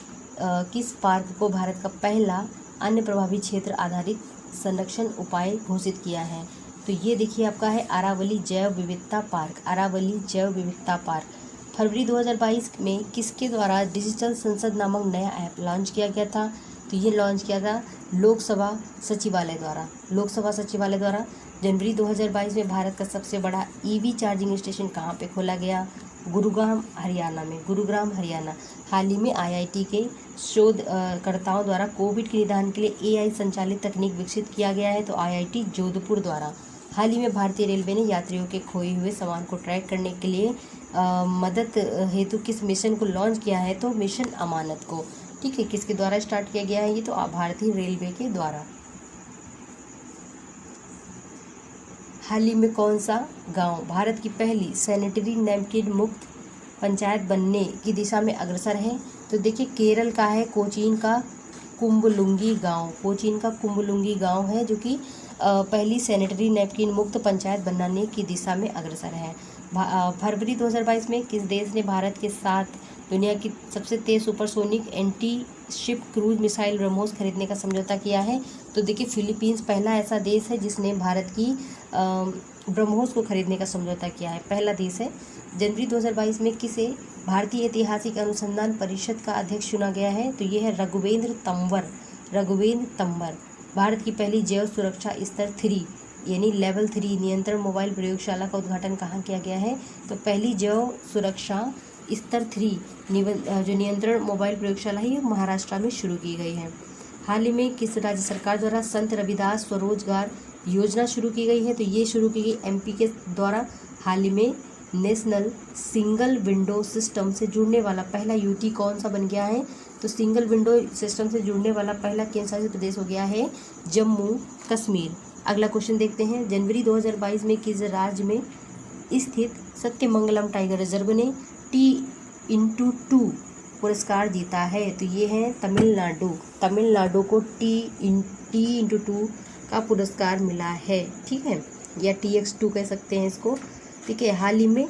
किस पार्क को भारत का पहला अन्य प्रभावी क्षेत्र आधारित संरक्षण उपाय घोषित किया है? तो ये देखिए आपका है अरावली जैव विविधता पार्क। फरवरी 2022 में किसके द्वारा डिजिटल संसद नामक नया ऐप लॉन्च किया गया था? तो ये लॉन्च किया था लोकसभा सचिवालय द्वारा। लोकसभा सचिवालय द्वारा जनवरी 2022 में भारत का सबसे बड़ा ईवी चार्जिंग स्टेशन कहाँ पे खोला गया? गुरुग्राम हरियाणा में। गुरुग्राम हरियाणा। हाल ही में आईआईटी के शोधकर्ताओं द्वारा कोविड के निदान के लिए एआई संचालित तकनीक विकसित किया गया है, तो आईआईटी जोधपुर द्वारा। हाल ही में भारतीय रेलवे ने यात्रियों के खोए हुए सामान को ट्रैक करने के लिए मदद हेतु किस मिशन को लॉन्च किया है? तो मिशन अमानत को। ठीक है, किसके द्वारा स्टार्ट किया गया है? ये तो भारतीय रेलवे के द्वारा। हाल ही में कौन सा गांव भारत की पहली सैनिटरी नैपकिन मुक्त पंचायत बनने की दिशा में अग्रसर है? तो देखिए केरल का है कोचीन का कुंबलुंगी गांव। कोचीन का कुंबलुंगी गांव है जो कि पहली सैनिटरी नैपकिन मुक्त पंचायत बनाने की दिशा में अग्रसर है। फरवरी 2022 में किस देश ने भारत के साथ दुनिया की सबसे तेज supersonic anti ship cruise missile BrahMos खरीदने का समझौता किया है? तो देखिए फिलीपींस पहला ऐसा देश है जिसने भारत की ब्रह्मोस को खरीदने का समझौता किया है, पहला देश है। जनवरी 2022 में किसे भारतीय ऐतिहासिक अनुसंधान परिषद का अध्यक्ष चुना गया है? तो ये है रघुवेंद्र तंवर। रघुवेंद्र तंवर। भारत की पहली जैव सुरक्षा स्तर 3 यानी लेवल 3 नियंत्रण मोबाइल प्रयोगशाला का उद्घाटन कहाँ किया गया है? तो पहली जैव सुरक्षा स्तर 3 जो नियंत्रण मोबाइल प्रयोगशाला है, ये महाराष्ट्र में शुरू की गई है। हाल ही में किस राज्य सरकार द्वारा संत रविदास स्वरोजगार योजना शुरू की गई है? तो ये शुरू की गई एमपी के द्वारा। हाल ही में नेशनल सिंगल विंडो सिस्टम से जुड़ने वाला पहला यूटी कौन सा बन गया है? तो सिंगल विंडो सिस्टम से जुड़ने वाला पहला केंद्र शासित प्रदेश हो गया है जम्मू कश्मीर। अगला क्वेश्चन देखते हैं। जनवरी 2022 में किस राज्य में स्थित सत्यमंगलम टाइगर रिजर्व ने T/2 पुरस्कार जीता है? तो ये है तमिलनाडु। तमिलनाडु को T/2 का पुरस्कार मिला है। ठीक है, या TX2 कह सकते हैं इसको। ठीक है, हाल ही में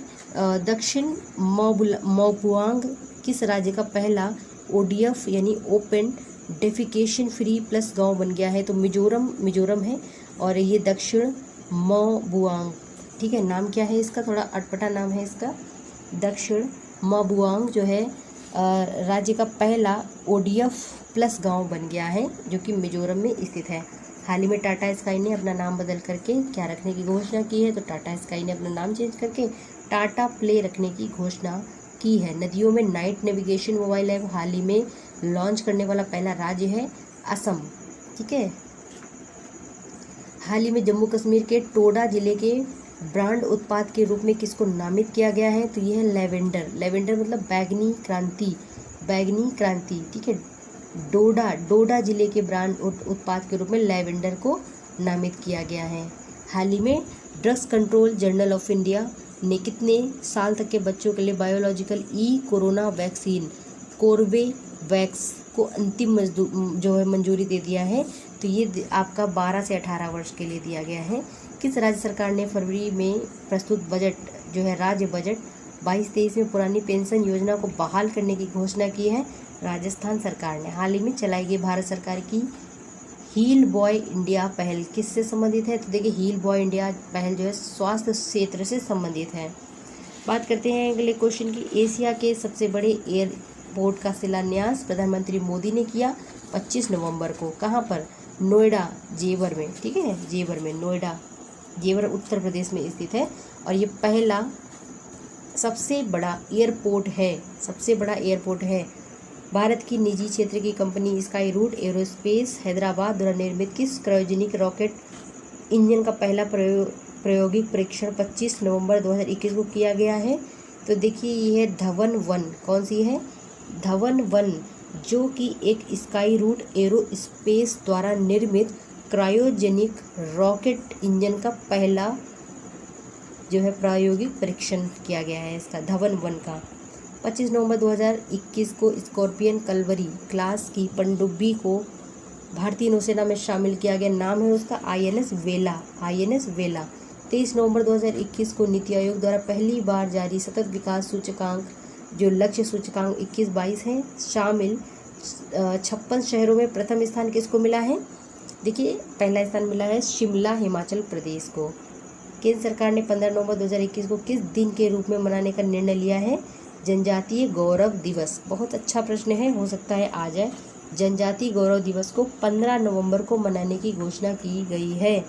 दक्षिण मोपुआंग किस राज्य का पहला ODF यानी ओपन डेफिकेशन फ्री प्लस गांव बन गया है? तो मिजोरम है और ये दक्षिण मोपुआंग। ठीक है, नाम क्या है इसका? थोड़ा अटपटा नाम है इसका। दक्षिण मोपुआंग जो है राज्य का पहला ODF प्लस गांव बन गया है जो कि मिजोरम में स्थित है। हाल ही में टाटा स्काई ने अपना नाम बदल करके क्या रखने की घोषणा की है? तो टाटा स्काई ने अपना नाम चेंज करके टाटा प्ले रखने की घोषणा की है। नदियों में नाइट नेविगेशन मोबाइल ऐप हाल ही में लॉन्च करने वाला पहला राज्य है असम। ठीक है, हाल ही में जम्मू कश्मीर के टोडा जिले के ब्रांड उत्पाद के रूप में किसको नामित किया गया है? तो यह है लेवेंडर। लेवेंडर मतलब बैगनी क्रांति, बैगनी क्रांति। ठीक है, डोडा जिले के ब्रांड उत्पाद के रूप में लेवेंडर को नामित किया गया है। हाल ही में drugs control journal of India ने कितने साल तक के बच्चों के लिए बायोलॉजिकल कोरोना वैक्सीन कोर्बेवैक्स को अंतिम जो है मंजूरी दे दिया है? तो ये आपका 12 से 18 वर्ष के लिए दिया गया है। किस राज्य सरकार ने फरवरी में प्रस्तुत बजट जो है राज्य बजट 22-23 में पुरानी पेंशन योजना को बहाल करने की घोषणा की है? राजस्थान सरकार ने। हाल ही में चलाई गई भारत सरकार की हील बॉय इंडिया पहल किससे संबंधित है? तो देखिए हील बॉय इंडिया पहल जो है स्वास्थ्य क्षेत्र से संबंधित है। बात करते हैं अगले क्वेश्चन की। एशिया के सबसे बड़े एयरपोर्ट का शिलान्यास प्रधानमंत्री मोदी ने किया 25 नवंबर को। कहाँ पर? नोएडा, जेवर में। ठीक है, जेवर में, नोएडा जेवर उत्तर प्रदेश में स्थित है और ये पहला सबसे बड़ा एयरपोर्ट है, सबसे बड़ा एयरपोर्ट है। भारत की निजी क्षेत्र की company Skyroot Aerospace Hyderabad द्वारा निर्मित किस क्रायोजेनिक रॉकेट इंजन का पहला प्रायोगिक परीक्षण 25 नवंबर 2021 को किया गया है? तो देखिए ये है धवन 1। कौन सी है? धवन 1 जो कि एक स्काई रूट एरोस्पेस द्वारा निर्मित क्रायोजेनिक रॉकेट इंजन का पहला जो है प्रायोगिक परीक्षण किया गया है इसका, धवन 1 का। 25 नवंबर 2021 को स्कॉर्पियन कलवरी क्लास की पनडुब्बी को भारतीय नौसेना में शामिल किया गया। नाम है उसका INS वेला, INS वेला। 23 नवंबर 2021 को नीति आयोग द्वारा पहली बार जारी सतत विकास सूचकांक जो लक्ष्य सूचकांक 21-22 है शामिल 56 शहरों में प्रथम स्थान किसको मिला है? देखिए पहला स्थान मिला है शिमला, हिमाचल प्रदेश को। केंद्र सरकार ने 15 नवंबर 2021 को किस दिन के रूप में मनाने का निर्णय लिया है? जनजातीय गौरव दिवस, बहुत अच्छा प्रश्न है, हो सकता है आ जाए। जनजातीय गौरव दिवस को 15 नवंबर को मनाने की घोषणा की गई है।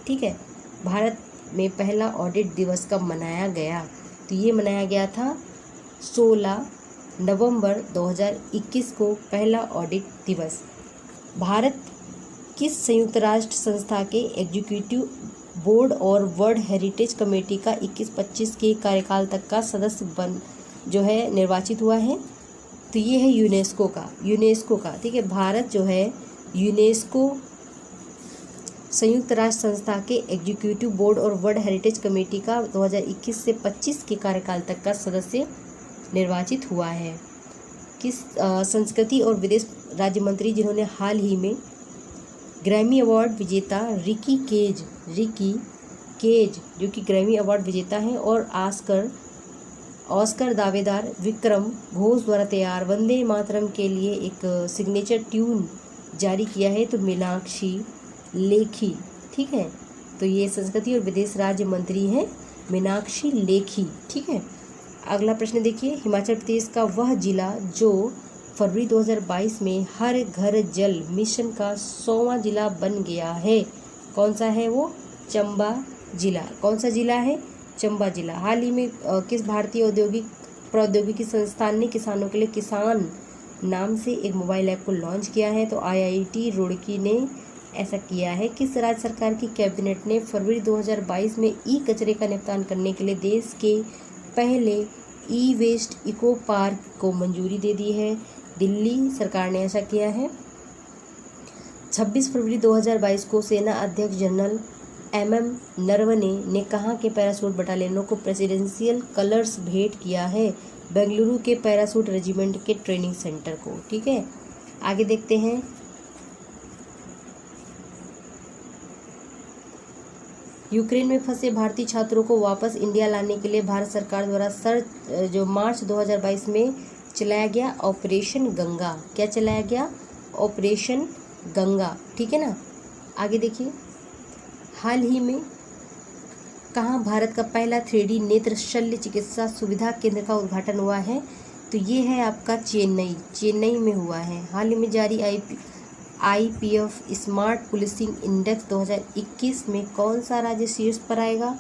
ठीक है। भारत में पहला ऑडिट दिवस कब मनाया गया? तो ये मनाया गया था 16 नवंबर 2021 को, पहला ऑडिट दिवस। भारत किस संयुक्त राष्ट्र संस्था के एग्जीक्यूटिव बोर्ड और वर्ल्ड हेरिटेज कमेटी का 21-25 के कार्यकाल तक का सदस्य निर्वाचित हुआ है? तो ये है यूनेस्को का। ठीक है। भारत जो है यूनेस्को संयुक्त राष्ट्र संस्था के एग्जीक्यूटिव बोर्ड और वर्ल्ड हेरिटेज कमेटी का 2021 से 25 के कार्यकाल तक का सदस्य निर्वाचित हुआ है। किस संस्कृति और विदेश राज्य मंत्री जिन्होंने हाल ही में ग्रैमी अवार्ड विजेता रिकी केज जो कि ग्रैमी अवार्ड विजेता हैं, और ऑस्कर दावेदार विक्रम घोष द्वारा तैयार वंदे मातरम के लिए एक सिग्नेचर ट्यून जारी किया है? तो मीनाक्षी लेखी। ठीक है। तो ये संस्कृति और विदेश राज्य मंत्री हैं मीनाक्षी लेखी। ठीक है। अगला प्रश्न देखिए, हिमाचल प्रदेश का वह जिला जो फरवरी 2022 में हर घर जल मिशन का 100वां जिला बन गया है, कौन सा है वो? चंबा जिला। कौन सा जिला है? चंबा जिला। हाल ही में किस भारतीय औद्योगिक प्रौद्योगिकी संस्थान ने किसानों के लिए किसान नाम से एक मोबाइल ऐप को लॉन्च किया है? तो IIT रुड़की ने ऐसा किया है। किस राज्य सरकार की कैबिनेट ने फरवरी 2022 में ई कचरे का निपटान करने के लिए देश के पहले ई वेस्ट इको पार्क को मंजूरी दे दी है? दिल्ली सरकार ने ऐसा किया है। 26 फरवरी 2022 को सेना अध्यक्ष जनरल MM नरवणे ने कहाँ के पैराशूट बटालियनों को प्रेसिडेंशियल कलर्स भेंट किया है? बेंगलुरु के पैराशूट रेजिमेंट के ट्रेनिंग सेंटर को। ठीक है। आगे देखते हैं, यूक्रेन में फंसे भारतीय छात्रों को वापस इंडिया लाने के लिए भारत सरकार द्वारा मार्च 2022 में चलाया गया ऑपरेशन गंगा। क्या चलाया गया? ऑपरेशन गंगा। ठीक है ना। आगे देखिए, हाल ही में कहाँ भारत का पहला 3D नेत्र शल्य चिकित्सा सुविधा केंद्र का उद्घाटन हुआ है? तो ये है आपका चेन्नई में हुआ है। हाल ही में जारी IPF स्मार्ट पुलिसिंग इंडेक्स 2021 में कौन सा राज्य शीर्ष पर आएगा?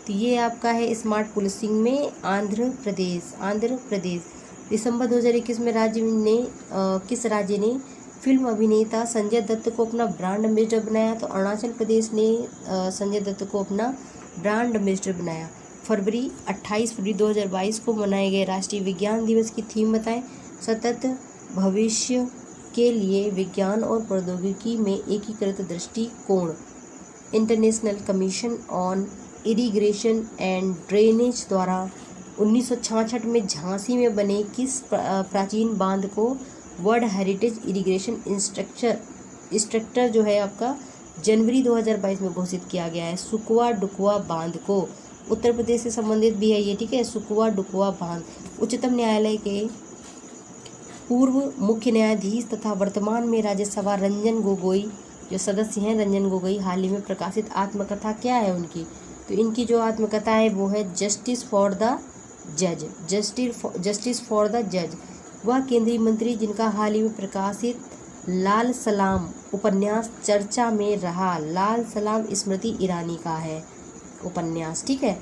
तो ये आपका है स्मार्ट पुलिसिंग में आंध्र प्रदेश। दिसंबर 2021 में किस राज्य ने फिल्म अभिनेता संजय दत्त को अपना ब्रांड एम्बेसडर बनाया? तो अरुणाचल प्रदेश ने संजय दत्त को अपना ब्रांड एम्बेसडर बनाया। 28 फरवरी 2022 को मनाए गए राष्ट्रीय विज्ञान दिवस की थीम बताएं? सतत भविष्य के लिए विज्ञान और प्रौद्योगिकी में एकीकृत दृष्टिकोण। International commission on irrigation and drainage द्वारा 1966 में झांसी में बने किस प्राचीन बांध को वर्ल्ड हेरिटेज इरिगेशन इंस्ट्रक्टर जो है आपका जनवरी 2022 में घोषित किया गया है? सुकवा डुकवा बांध को। उत्तर प्रदेश से संबंधित भी है ये। ठीक है। सुकवा डुकवा बांध। उच्चतम न्यायालय के पूर्व मुख्य न्यायाधीश तथा वर्तमान में राज्यसभा रंजन गोगोई जो सदस्य हैं, रंजन गोगोई, हाल ही में प्रकाशित आत्मकथा क्या है उनकी? तो इनकी जो आत्मकथा है वो है जस्टिस फॉर द जज। वह केंद्रीय मंत्री जिनका हाल ही में प्रकाशित लाल सलाम उपन्यास चर्चा में रहा। लाल सलाम स्मृति ईरानी का है उपन्यास। ठीक है।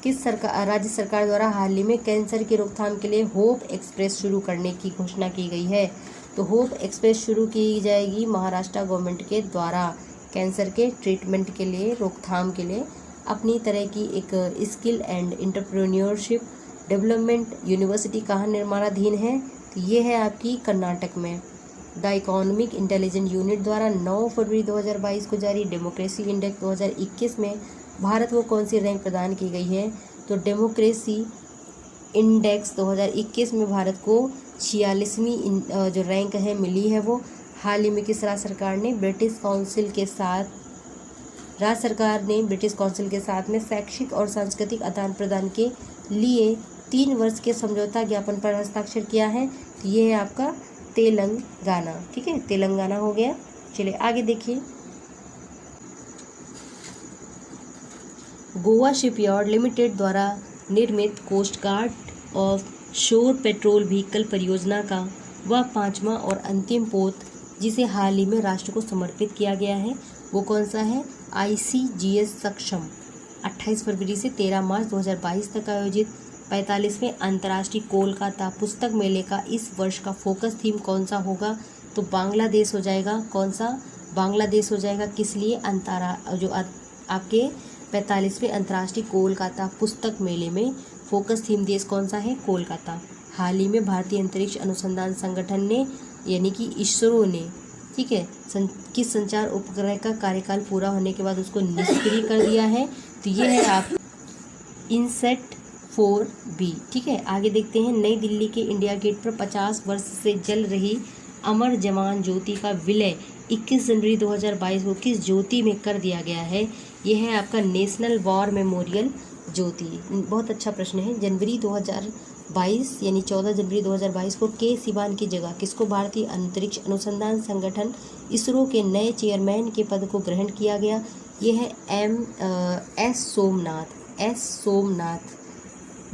किस राज्य सरकार द्वारा हाल ही में कैंसर की रोकथाम के लिए होप एक्सप्रेस शुरू करने की घोषणा की गई है? तो होप एक्सप्रेस शुरू की जाएगी महाराष्ट्र गवर्नमेंट के द्वारा कैंसर के ट्रीटमेंट के लिए, रोकथाम के लिए अपनी तरह की एक skill and entrepreneurship development university कहाँ निर्माणाधीन है? तो ये है आपकी कर्नाटक में। द इकोनॉमिक इंटेलिजेंस यूनिट द्वारा 9 फरवरी 2022 को जारी डेमोक्रेसी इंडेक्स 2021 में भारत को कौन सी रैंक प्रदान की गई है? तो डेमोक्रेसी इंडेक्स 2021 में भारत को 46वीं जो रैंक है मिली है वो। हाल ही में किस राज्य सरकार ने ब्रिटिश काउंसिल के साथ में शैक्षिक और सांस्कृतिक आदान प्रदान के लिए 3 वर्ष के समझौता ज्ञापन पर हस्ताक्षर किया है? तो ये है आपका तेलंगाना। ठीक है। तेलंगाना हो गया। चलिए आगे देखिए, गोवा शिपयार्ड लिमिटेड द्वारा निर्मित कोस्ट गार्ड ऑफ शोर पेट्रोल व्हीकल परियोजना का वह 5वां और अंतिम पोत जिसे हाल ही में राष्ट्र को समर्पित किया गया है वो कौन सा है? ICGS सक्षम 28 फरवरी से 13 मार्च 2022 तक आयोजित 45वें अंतर्राष्ट्रीय कोलकाता पुस्तक मेले का इस वर्ष का फोकस थीम कौन सा होगा? तो बांग्लादेश हो जाएगा। कौन सा? बांग्लादेश हो जाएगा। किस लिए? आपके 45वें अंतर्राष्ट्रीय कोलकाता पुस्तक मेले में फोकस थीम देश कौन सा है? कोलकाता। हाल ही में भारतीय अंतरिक्ष अनुसंधान संगठन ने यानी कि इसरो ने, ठीक है, किस संचार उपग्रह का कार्यकाल पूरा होने के बाद उसको निष्क्रिय कर दिया है? तो ये है आप इनसेट 4B। ठीक है, आगे देखते हैं। नई दिल्ली के इंडिया गेट पर 50 वर्ष से जल रही अमर जवान ज्योति का विलय 21 जनवरी 2022 को किस ज्योति में कर दिया गया है? यह है आपका नेशनल वॉर मेमोरियल ज्योति। बहुत अच्छा प्रश्न है। जनवरी 2022 यानी 14 जनवरी 2022 को के सिवान की जगह किसको भारतीय अंतरिक्ष अनुसंधान संगठन इसरो के नए चेयरमैन के पद को ग्रहण किया गया? यह है एस सोमनाथ।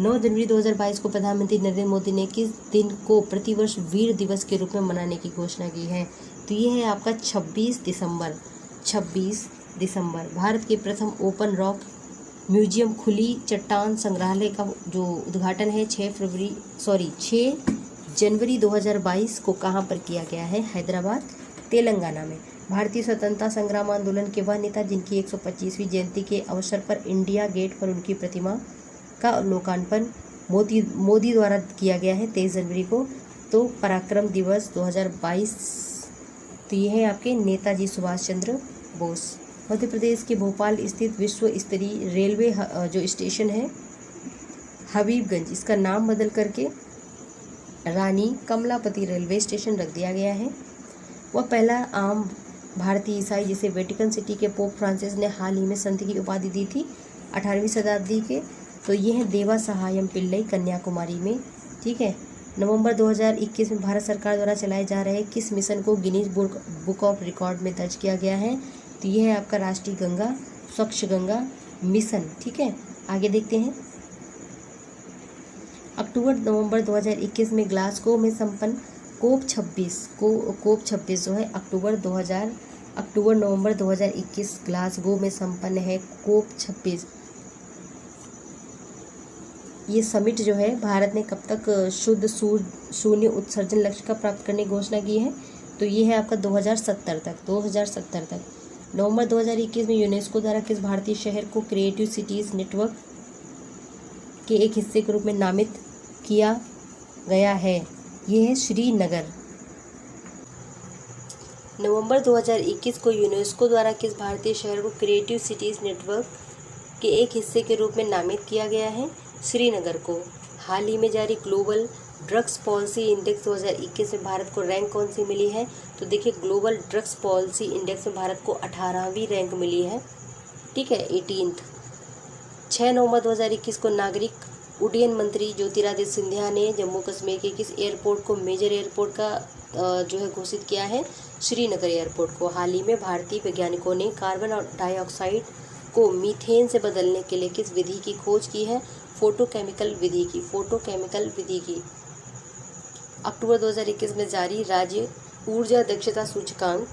9 जनवरी 2022 को प्रधानमंत्री नरेंद्र मोदी ने किस दिन को प्रतिवर्ष वीर दिवस के रूप में मनाने की घोषणा की है? तो ये है आपका 26 दिसंबर। भारत के प्रथम ओपन रॉक म्यूजियम खुली चट्टान संग्रहालय का जो उद्घाटन है 6 जनवरी 2022 को कहाँ पर किया गया है? हैदराबाद, तेलंगाना में। भारतीय स्वतंत्रता संग्राम आंदोलन के वह नेता जिनकी 125वीं जयंती के अवसर पर इंडिया गेट पर उनकी प्रतिमा का लोकार्पण मोदी द्वारा किया गया है 23 जनवरी को। तो पराक्रम दिवस 2022। तो ये है आपके नेताजी सुभाष चंद्र बोस। मध्य प्रदेश के भोपाल स्थित विश्व स्तरीय रेलवे जो स्टेशन है हबीबगंज, इसका नाम बदल करके रानी कमलापति रेलवे स्टेशन रख दिया गया है। वह पहला आम भारतीय ईसाई जिसे वेटिकन सिटी के पोप फ्रांसिस ने हाल ही में संत की उपाधि दी थी 18वीं शताब्दी के। तो ये है देवा सहायम पिल्लई, कन्याकुमारी में। ठीक है, नवंबर 2021 में भारत सरकार द्वारा चलाए जा रहे किस मिशन को गिनीज बुक ऑफ रिकॉर्ड में दर्ज किया गया है? तो ये है आपका राष्ट्रीय गंगा स्वच्छ गंगा मिशन। ठीक है, आगे देखते हैं। नवंबर 2021 में ग्लासगो में संपन्न कोप 26 जो है नवंबर 2021 ग्लासगो में संपन्न है कोप 26। ये समिट जो है भारत ने कब तक शुद्ध शून्य उत्सर्जन लक्ष्य का प्राप्त करने की घोषणा की है? तो ये है आपका 2070 तक। नवंबर 2021 में यूनेस्को द्वारा किस भारतीय शहर को क्रिएटिव सिटीज नेटवर्क के एक हिस्से के रूप में नामित किया गया है? ये है श्रीनगर। नवंबर 2021 को यूनेस्को द्वारा किस भारतीय शहर को क्रिएटिव सिटीज नेटवर्क के एक हिस्से के रूप में नामित किया गया है? श्रीनगर को। हाल ही में जारी ग्लोबल ड्रग्स पॉलिसी इंडेक्स 2021 में भारत को रैंक कौन सी मिली है? तो देखिए, ग्लोबल ड्रग्स पॉलिसी इंडेक्स में भारत को 18वीं रैंक मिली है। ठीक है, 18th। 6 नवंबर 2021 को नागरिक उड्डयन मंत्री ज्योतिरादित्य सिंधिया ने जम्मू कश्मीर के किस एयरपोर्ट को मेजर एयरपोर्ट का जो है घोषित किया है? श्रीनगर एयरपोर्ट को। हाल ही में भारतीय वैज्ञानिकों ने कार्बन डाइऑक्साइड को मीथेन से बदलने के लिए किस विधि की खोज की है? फोटोकेमिकल विधि की। अक्टूबर 2021 में जारी राज्य ऊर्जा दक्षता सूचकांक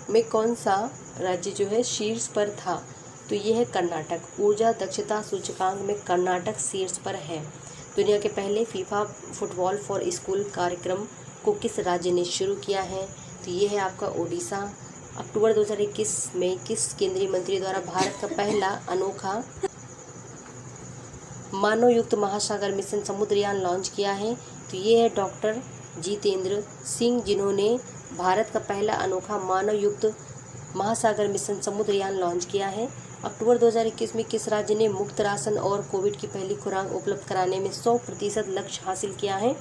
में कौन सा राज्य जो है शीर्ष पर था? तो ये है कर्नाटक। ऊर्जा दक्षता सूचकांक में कर्नाटक शीर्ष पर है। दुनिया के पहले फीफा फुटबॉल फॉर स्कूल कार्यक्रम को किस राज्य ने शुरू किया है? तो ये है आपका ओडिशा। अक्टूबर 2021 में किस केंद्रीय मंत्री द्वारा भारत का पहला अनोखा मानवयुक्त महासागर मिशन समुद्रयान लॉन्च किया है? तो ये है डॉक्टर जितेंद्र सिंह, जिन्होंने भारत का पहला अनोखा मानवयुक्त महासागर मिशन समुद्रयान लॉन्च किया है। अक्टूबर 2021 में किस राज्य ने मुफ्त राशन और कोविड की पहली खुराक उपलब्ध कराने में 100% लक्ष्य हासिल किया है?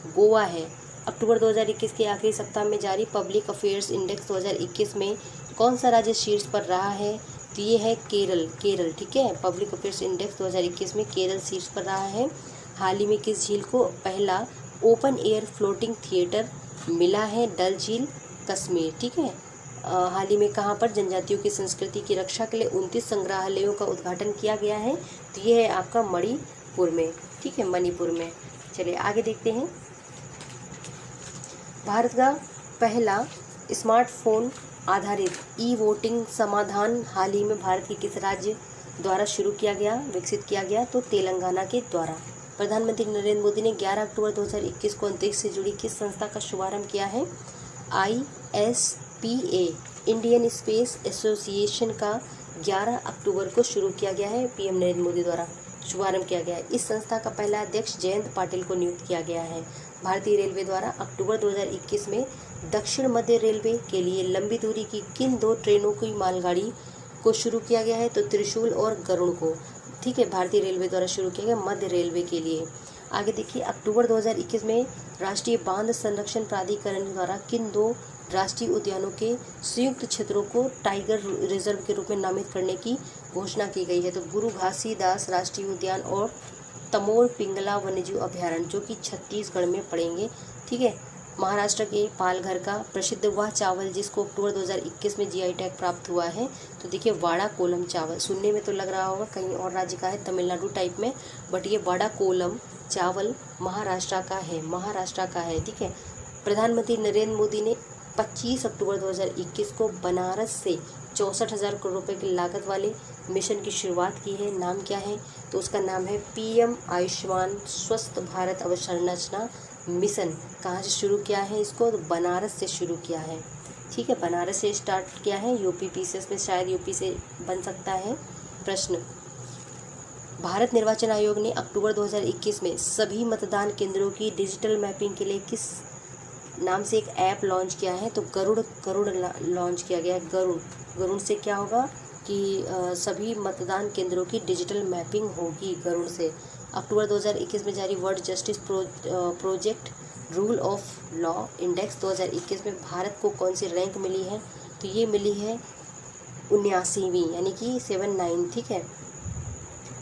गोवा है। अक्टूबर 2021 के आखिरी सप्ताह में जारी पब्लिक अफेयर्स इंडेक्स 2021 में कौन सा राज्य शीर्ष पर रहा है? तो ये है केरल। ठीक है, पब्लिक अफेयर्स इंडेक्स 2021 में केरल शीर्ष पर रहा है। हाल ही में किस झील को पहला ओपन एयर फ्लोटिंग थिएटर मिला है? डल झील, कश्मीर। ठीक है, हाल ही में कहाँ पर जनजातियों की संस्कृति की रक्षा के लिए 29 संग्रहालयों का उद्घाटन किया गया है? तो ये है आपका मणिपुर में। ठीक है, मणिपुर में। चलिए आगे देखते हैं। भारत का पहला स्मार्टफोन आधारित ई वोटिंग समाधान हाल ही में भारत के किस राज्य द्वारा शुरू किया गया, विकसित किया गया? तो तेलंगाना के द्वारा। प्रधानमंत्री नरेंद्र मोदी ने 11 अक्टूबर 2021 को अंतरिक्ष से जुड़ी किस संस्था का शुभारंभ किया है? ISPA इंडियन स्पेस एसोसिएशन का 11 अक्टूबर को शुरू किया गया है, पीएम नरेंद्र मोदी द्वारा शुभारंभ किया गया है। इस संस्था का पहला अध्यक्ष जयंत पाटिल को नियुक्त किया गया है। भारतीय रेलवे द्वारा अक्टूबर 2021 में दक्षिण मध्य रेलवे के लिए लंबी दूरी की किन 2 ट्रेनों की मालगाड़ी को शुरू किया गया है? तो त्रिशूल और गरुड़ को, ठीक है, भारतीय रेलवे द्वारा शुरू किया गया मध्य रेलवे के लिए। आगे देखिए, अक्टूबर 2021 में राष्ट्रीय बांध संरक्षण प्राधिकरण द्वारा किन 2 राष्ट्रीय उद्यानों के संयुक्त क्षेत्रों को टाइगर रिजर्व के रूप में नामित करने की घोषणा की गई है? तो गुरु घासीदास राष्ट्रीय उद्यान और तमोर पिंगला वन्यजीव अभयारण्य, जो कि छत्तीसगढ़ में पड़ेंगे, ठीक है। महाराष्ट्र के पालघर का प्रसिद्ध वह चावल जिसको अक्टूबर 2021 में GI टैग प्राप्त हुआ है? तो देखिए वाड़ा कोलम चावल, सुनने में तो लग रहा होगा कहीं और राज्य का है, तमिलनाडु टाइप में, बट ये वाड़ा कोलम चावल महाराष्ट्र का है, ठीक है। प्रधानमंत्री नरेंद्र मोदी ने 25 अक्टूबर 2021 को बनारस से 64,000 करोड़ रुपए की लागत वाले मिशन की शुरुआत की है। नाम क्या है? तो उसका नाम है PM आयुष्मान स्वस्थ भारत अवसंरचना मिशन। कहाँ से शुरू किया है इसको? तो बनारस से शुरू किया है, ठीक है, बनारस से स्टार्ट किया है। UP-PCS में शायद UP से बन सकता है प्रश्न। भारत निर्वाचन आयोग ने अक्टूबर 2021 में सभी मतदान केंद्रों की डिजिटल मैपिंग के लिए किस नाम से एक ऐप लॉन्च किया है? तो गरुड़ लॉन्च किया गया है। गरुड़ से क्या होगा कि सभी मतदान केंद्रों की डिजिटल मैपिंग होगी गरुड़ से। अक्टूबर 2021 में जारी world justice project rule of law index 2021 में भारत को कौन सी रैंक मिली है? तो ये मिली है 79वीं, यानी कि 79, ठीक है।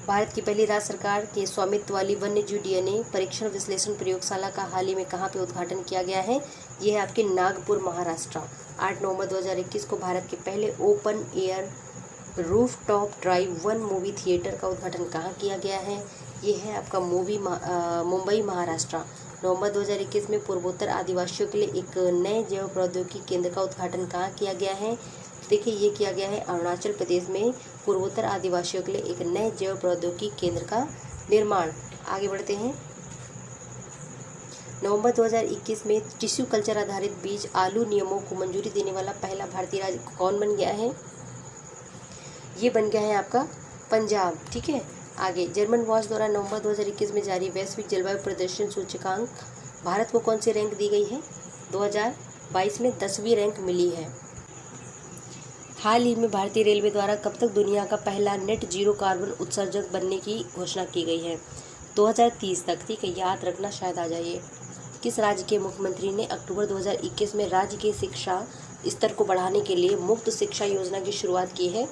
भारत की पहली राज्य सरकार के स्वामित्व वाली वन्यजीव DNA परीक्षण विश्लेषण प्रयोगशाला का हाल ही में कहाँ पे उद्घाटन किया गया है? ये है आपके नागपुर, महाराष्ट्र। 8 नवंबर 2021 को भारत के पहले open air rooftop drive 1 movie theatre का उद्घाटन कहाँ किया गया है? ये है आपका मुंबई, महाराष्ट्र। नवंबर 2021 में पूर्वोत्तर आदिवासियों के लिए एक नए जैव प्रौद्योगिकी केंद्र का उद्घाटन कहाँ किया गया है? देखिए ये किया गया है अरुणाचल प्रदेश में, पूर्वोत्तर आदिवासियों के लिए एक नए जैव प्रौद्योगिकी केंद्र का निर्माण। आगे बढ़ते हैं। नवंबर 2021 में टिश्यू कल्चर आधारित बीज आलू नियमों को मंजूरी देने वाला पहला भारतीय राज्य कौन बन गया है? ये बन गया है आपका पंजाब, ठीक है। आगे, जर्मन वॉच द्वारा नवंबर 2021 में जारी वैश्विक जलवायु प्रदर्शन सूचकांक भारत को कौन सी रैंक दी गई है? 2022 में 10वीं रैंक मिली है। हाल ही में भारतीय रेलवे द्वारा कब तक दुनिया का पहला नेट जीरो कार्बन उत्सर्जक बनने की घोषणा की गई है? 2030 तक, ठीक है, याद रखना, शायद आ जाइए। किस राज्य के मुख्यमंत्री ने अक्टूबर 2021 में राज्य के शिक्षा स्तर को बढ़ाने के लिए मुफ्त शिक्षा योजना की शुरुआत की है?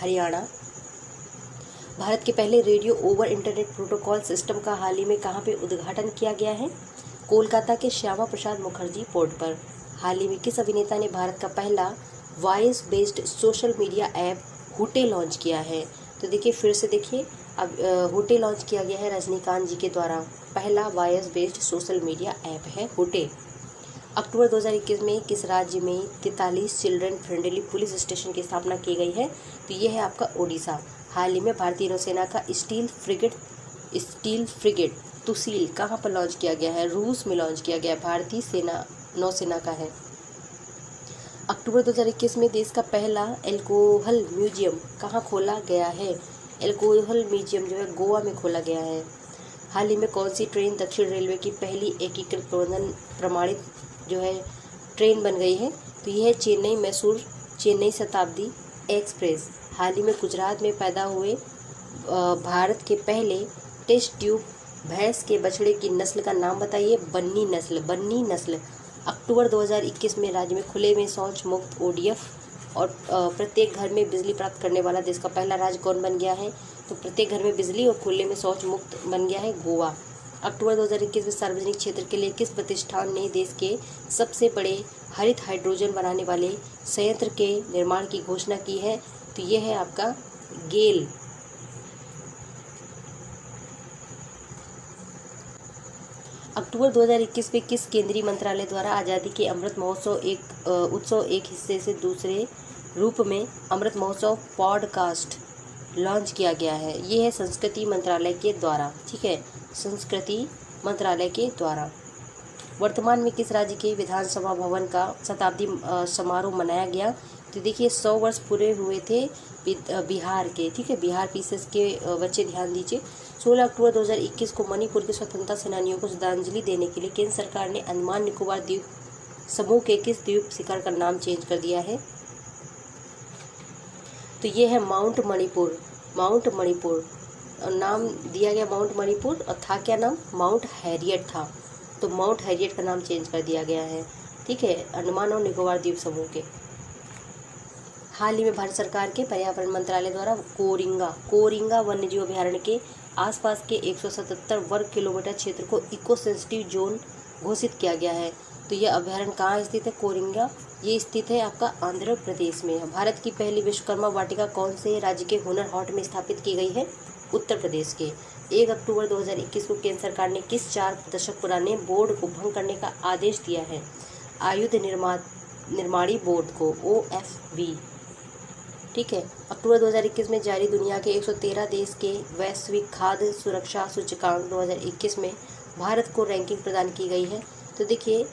हरियाणा। भारत के पहले radio over internet protocol system का हाल ही में कहाँ पे उद्घाटन किया गया है? कोलकाता के श्यामा प्रसाद मुखर्जी पोर्ट पर। हाल ही में किस अभिनेता ने भारत का पहला voice based social media app Hoote launch किया है? तो देखिए फिर से देखिए, अब हुटे लॉन्च किया गया है रजनीकांत जी के द्वारा। पहला voice based social media app है हुटे। अक्टूबर 2021 में किस राज्य में 43 चिल्ड्रन फ्रेंडली पुलिस स्टेशन की स्थापना की गई है? तो ये है आपका ओडिशा। हाल ही में भारतीय नौसेना का स्टील फ्रिगेट तुसील कहाँ पर लॉन्च किया गया है? रूस में लॉन्च किया गया है, भारतीय नौसेना का है। अक्टूबर 2021 में देश का पहला एल्कोहल म्यूजियम कहाँ खोला गया है? एल्कोहल म्यूजियम जो है गोवा में खोला गया है। हाल ही में कौन सी ट्रेन दक्षिण रेलवे की पहली एकीकृत प्रबंधन प्रमाणित जो है ट्रेन बन गई है? तो यह है चेन्नई मैसूर चेन्नई शताब्दी एक्सप्रेस। हाल ही में गुजरात में पैदा हुए भारत के पहले टेस्ट ट्यूब भैंस के बछड़े की नस्ल का नाम बताइए? बन्नी नस्ल। अक्टूबर 2021 में राज्य में खुले में शौच मुक्त ODF और प्रत्येक घर में बिजली प्राप्त करने वाला देश का पहला राज्य कौन बन गया है? तो प्रत्येक घर में बिजली और खुले में शौच मुक्त बन गया है गोवा। अक्टूबर 2021 में सार्वजनिक क्षेत्र के लिए किस प्रतिष्ठान ने देश के सबसे बड़े हरित हाइड्रोजन बनाने वाले संयंत्र के निर्माण की घोषणा की है? तो ये है आपका गेल। अक्टूबर 2021 में किस केंद्रीय मंत्रालय द्वारा आज़ादी के अमृत महोत्सव उत्सव एक हिस्से से दूसरे रूप में अमृत महोत्सव पॉडकास्ट लॉन्च किया गया है? ये है संस्कृति मंत्रालय के द्वारा। ठीक है, संस्कृति मंत्रालय के द्वारा। वर्तमान में किस राज्य के विधानसभा भवन का शताब्दी समारोह मनाया गया? तो देखिए 100 वर्ष पूरे हुए थे बिहार के। ठीक है, बिहार पीसेस के बच्चे ध्यान दीजिए। 16 अक्टूबर 2021 को मणिपुर के स्वतंत्रता सेनानियों को श्रद्धांजलि देने के लिए केंद्र सरकार ने अंडमान निकोबार द्वीप समूह के किस द्वीप शिखर का नाम चेंज कर दिया है? तो ये है माउंट मणिपुर। माउंट मणिपुर नाम दिया गया माउंट मणिपुर, और था क्या नाम? माउंट हैरियट था। तो माउंट हैरियट का नाम चेंज कर दिया गया है। ठीक है, अंडमान और निकोबार द्वीप समूह के। हाल ही में भारत सरकार के पर्यावरण मंत्रालय द्वारा कोरिंगा वन्यजीव अभयारण्य के आसपास के 177 वर्ग किलोमीटर क्षेत्र को इको सेंसिटिव जोन घोषित किया गया है। तो यह अभयारण्य कहाँ स्थित है? कोरिंगा। ये स्थित है आपका आंध्र प्रदेश में। भारत की पहली विश्वकर्मा वाटिका कौन से राज्य के हुनर हाट में स्थापित की गई है? उत्तर प्रदेश के। 1 अक्टूबर 2021 को केंद्र सरकार ने किस 4 दशक पुराने बोर्ड को भंग करने का आदेश दिया है? आयुध निर्माणी बोर्ड को, OFB। ठीक है, अक्टूबर 2021 में जारी दुनिया के 113 देश के वैश्विक खाद्य सुरक्षा सूचकांक 2021 में भारत को रैंकिंग प्रदान की गई है। तो देखिए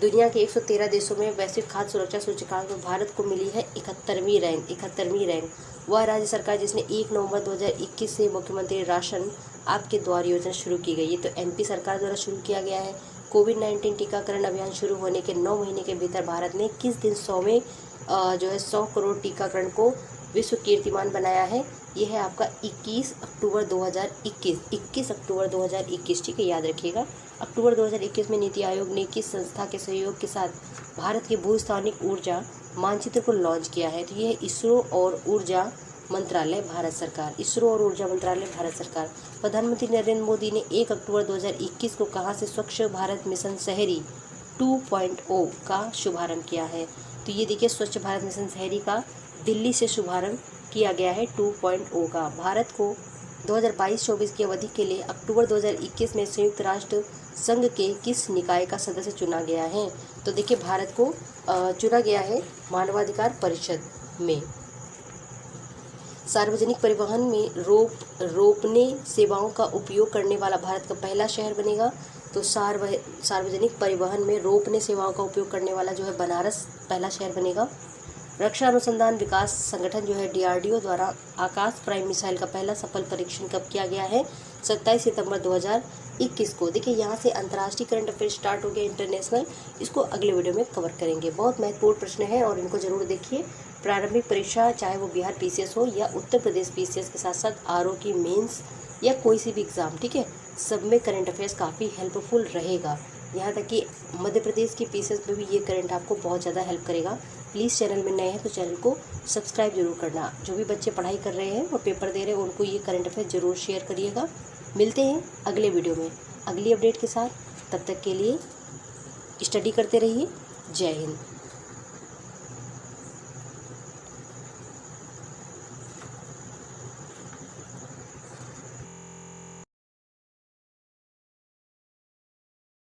दुनिया के 113 देशों में वैश्विक खाद्य सुरक्षा सूचकांक में भारत को मिली है 71वीं रैंक। वह राज्य सरकार जिसने 1 नवंबर 2021 से मुख्यमंत्री राशन आपके द्वार योजना शुरू की गई है। तो MP सरकार द्वारा शुरू किया गया है। कोविड-19 टीकाकरण अभियान शुरू होने के 9 महीने के भीतर भारत ने किस दिन 100 करोड़ टीकाकरण को विश्व कीर्तिमान बनाया है? यह है आपका 21 अक्टूबर 2021। ठीक है, याद रखिएगा। अक्टूबर 2021 में नीति आयोग ने किस संस्था के सहयोग के साथ भारत के भूस्थानिक ऊर्जा मानचित्र को लॉन्च किया है? तो यह इसरो और ऊर्जा मंत्रालय भारत सरकार। प्रधानमंत्री नरेंद्र मोदी ने 1 अक्टूबर 2021 को कहां से स्वच्छ भारत मिशन शहरी 2.0 का शुभारंभ किया है? तो ये देखिए स्वच्छ भारत मिशन शहरी का दिल्ली से शुभारंभ किया गया है 2.0 का। भारत को 2022-24 की अवधि के लिए अक्टूबर 2021 में संयुक्त राष्ट्र संघ के किस निकाय का सदस्य चुना गया है? तो देखिए भारत को चुना गया है मानवाधिकार परिषद में। सार्वजनिक परिवहन में रोपने सेवाओं का उपयोग करने वाला भारत का पहला शहर बनेगा। तो सार्वजनिक परिवहन में रोपने सेवाओं का उपयोग करने वाला जो है बनारस पहला शहर बनेगा। रक्षा अनुसंधान विकास संगठन जो है DRDO द्वारा आकाश प्राइम मिसाइल का पहला सफल परीक्षण कब किया गया है? 27 सितंबर 2021 को। देखिए यहाँ से अंतर्राष्ट्रीय करंट अफेयर स्टार्ट हो गया, इंटरनेशनल। इसको अगले वीडियो में कवर करेंगे। बहुत महत्वपूर्ण प्रश्न है और इनको जरूर देखिए। प्रारंभिक परीक्षा चाहे वो बिहार PCS हो या उत्तर प्रदेश PCS के साथ साथ RO की मेंस या कोई सी भी एग्ज़ाम, ठीक है, सब में करंट अफेयर्स काफ़ी हेल्पफुल रहेगा। यहाँ तक कि मध्य प्रदेश की PCS में भी ये करंट आपको बहुत ज़्यादा हेल्प करेगा। प्लीज़ चैनल में नए हैं तो चैनल को सब्सक्राइब जरूर करना। जो भी बच्चे पढ़ाई कर रहे हैं और पेपर दे रहे हैं उनको ये करंट अफेयर ज़रूर शेयर करिएगा। मिलते हैं अगले वीडियो में अगली अपडेट के साथ। तब तक के लिए स्टडी करते रहिए। जय हिंद।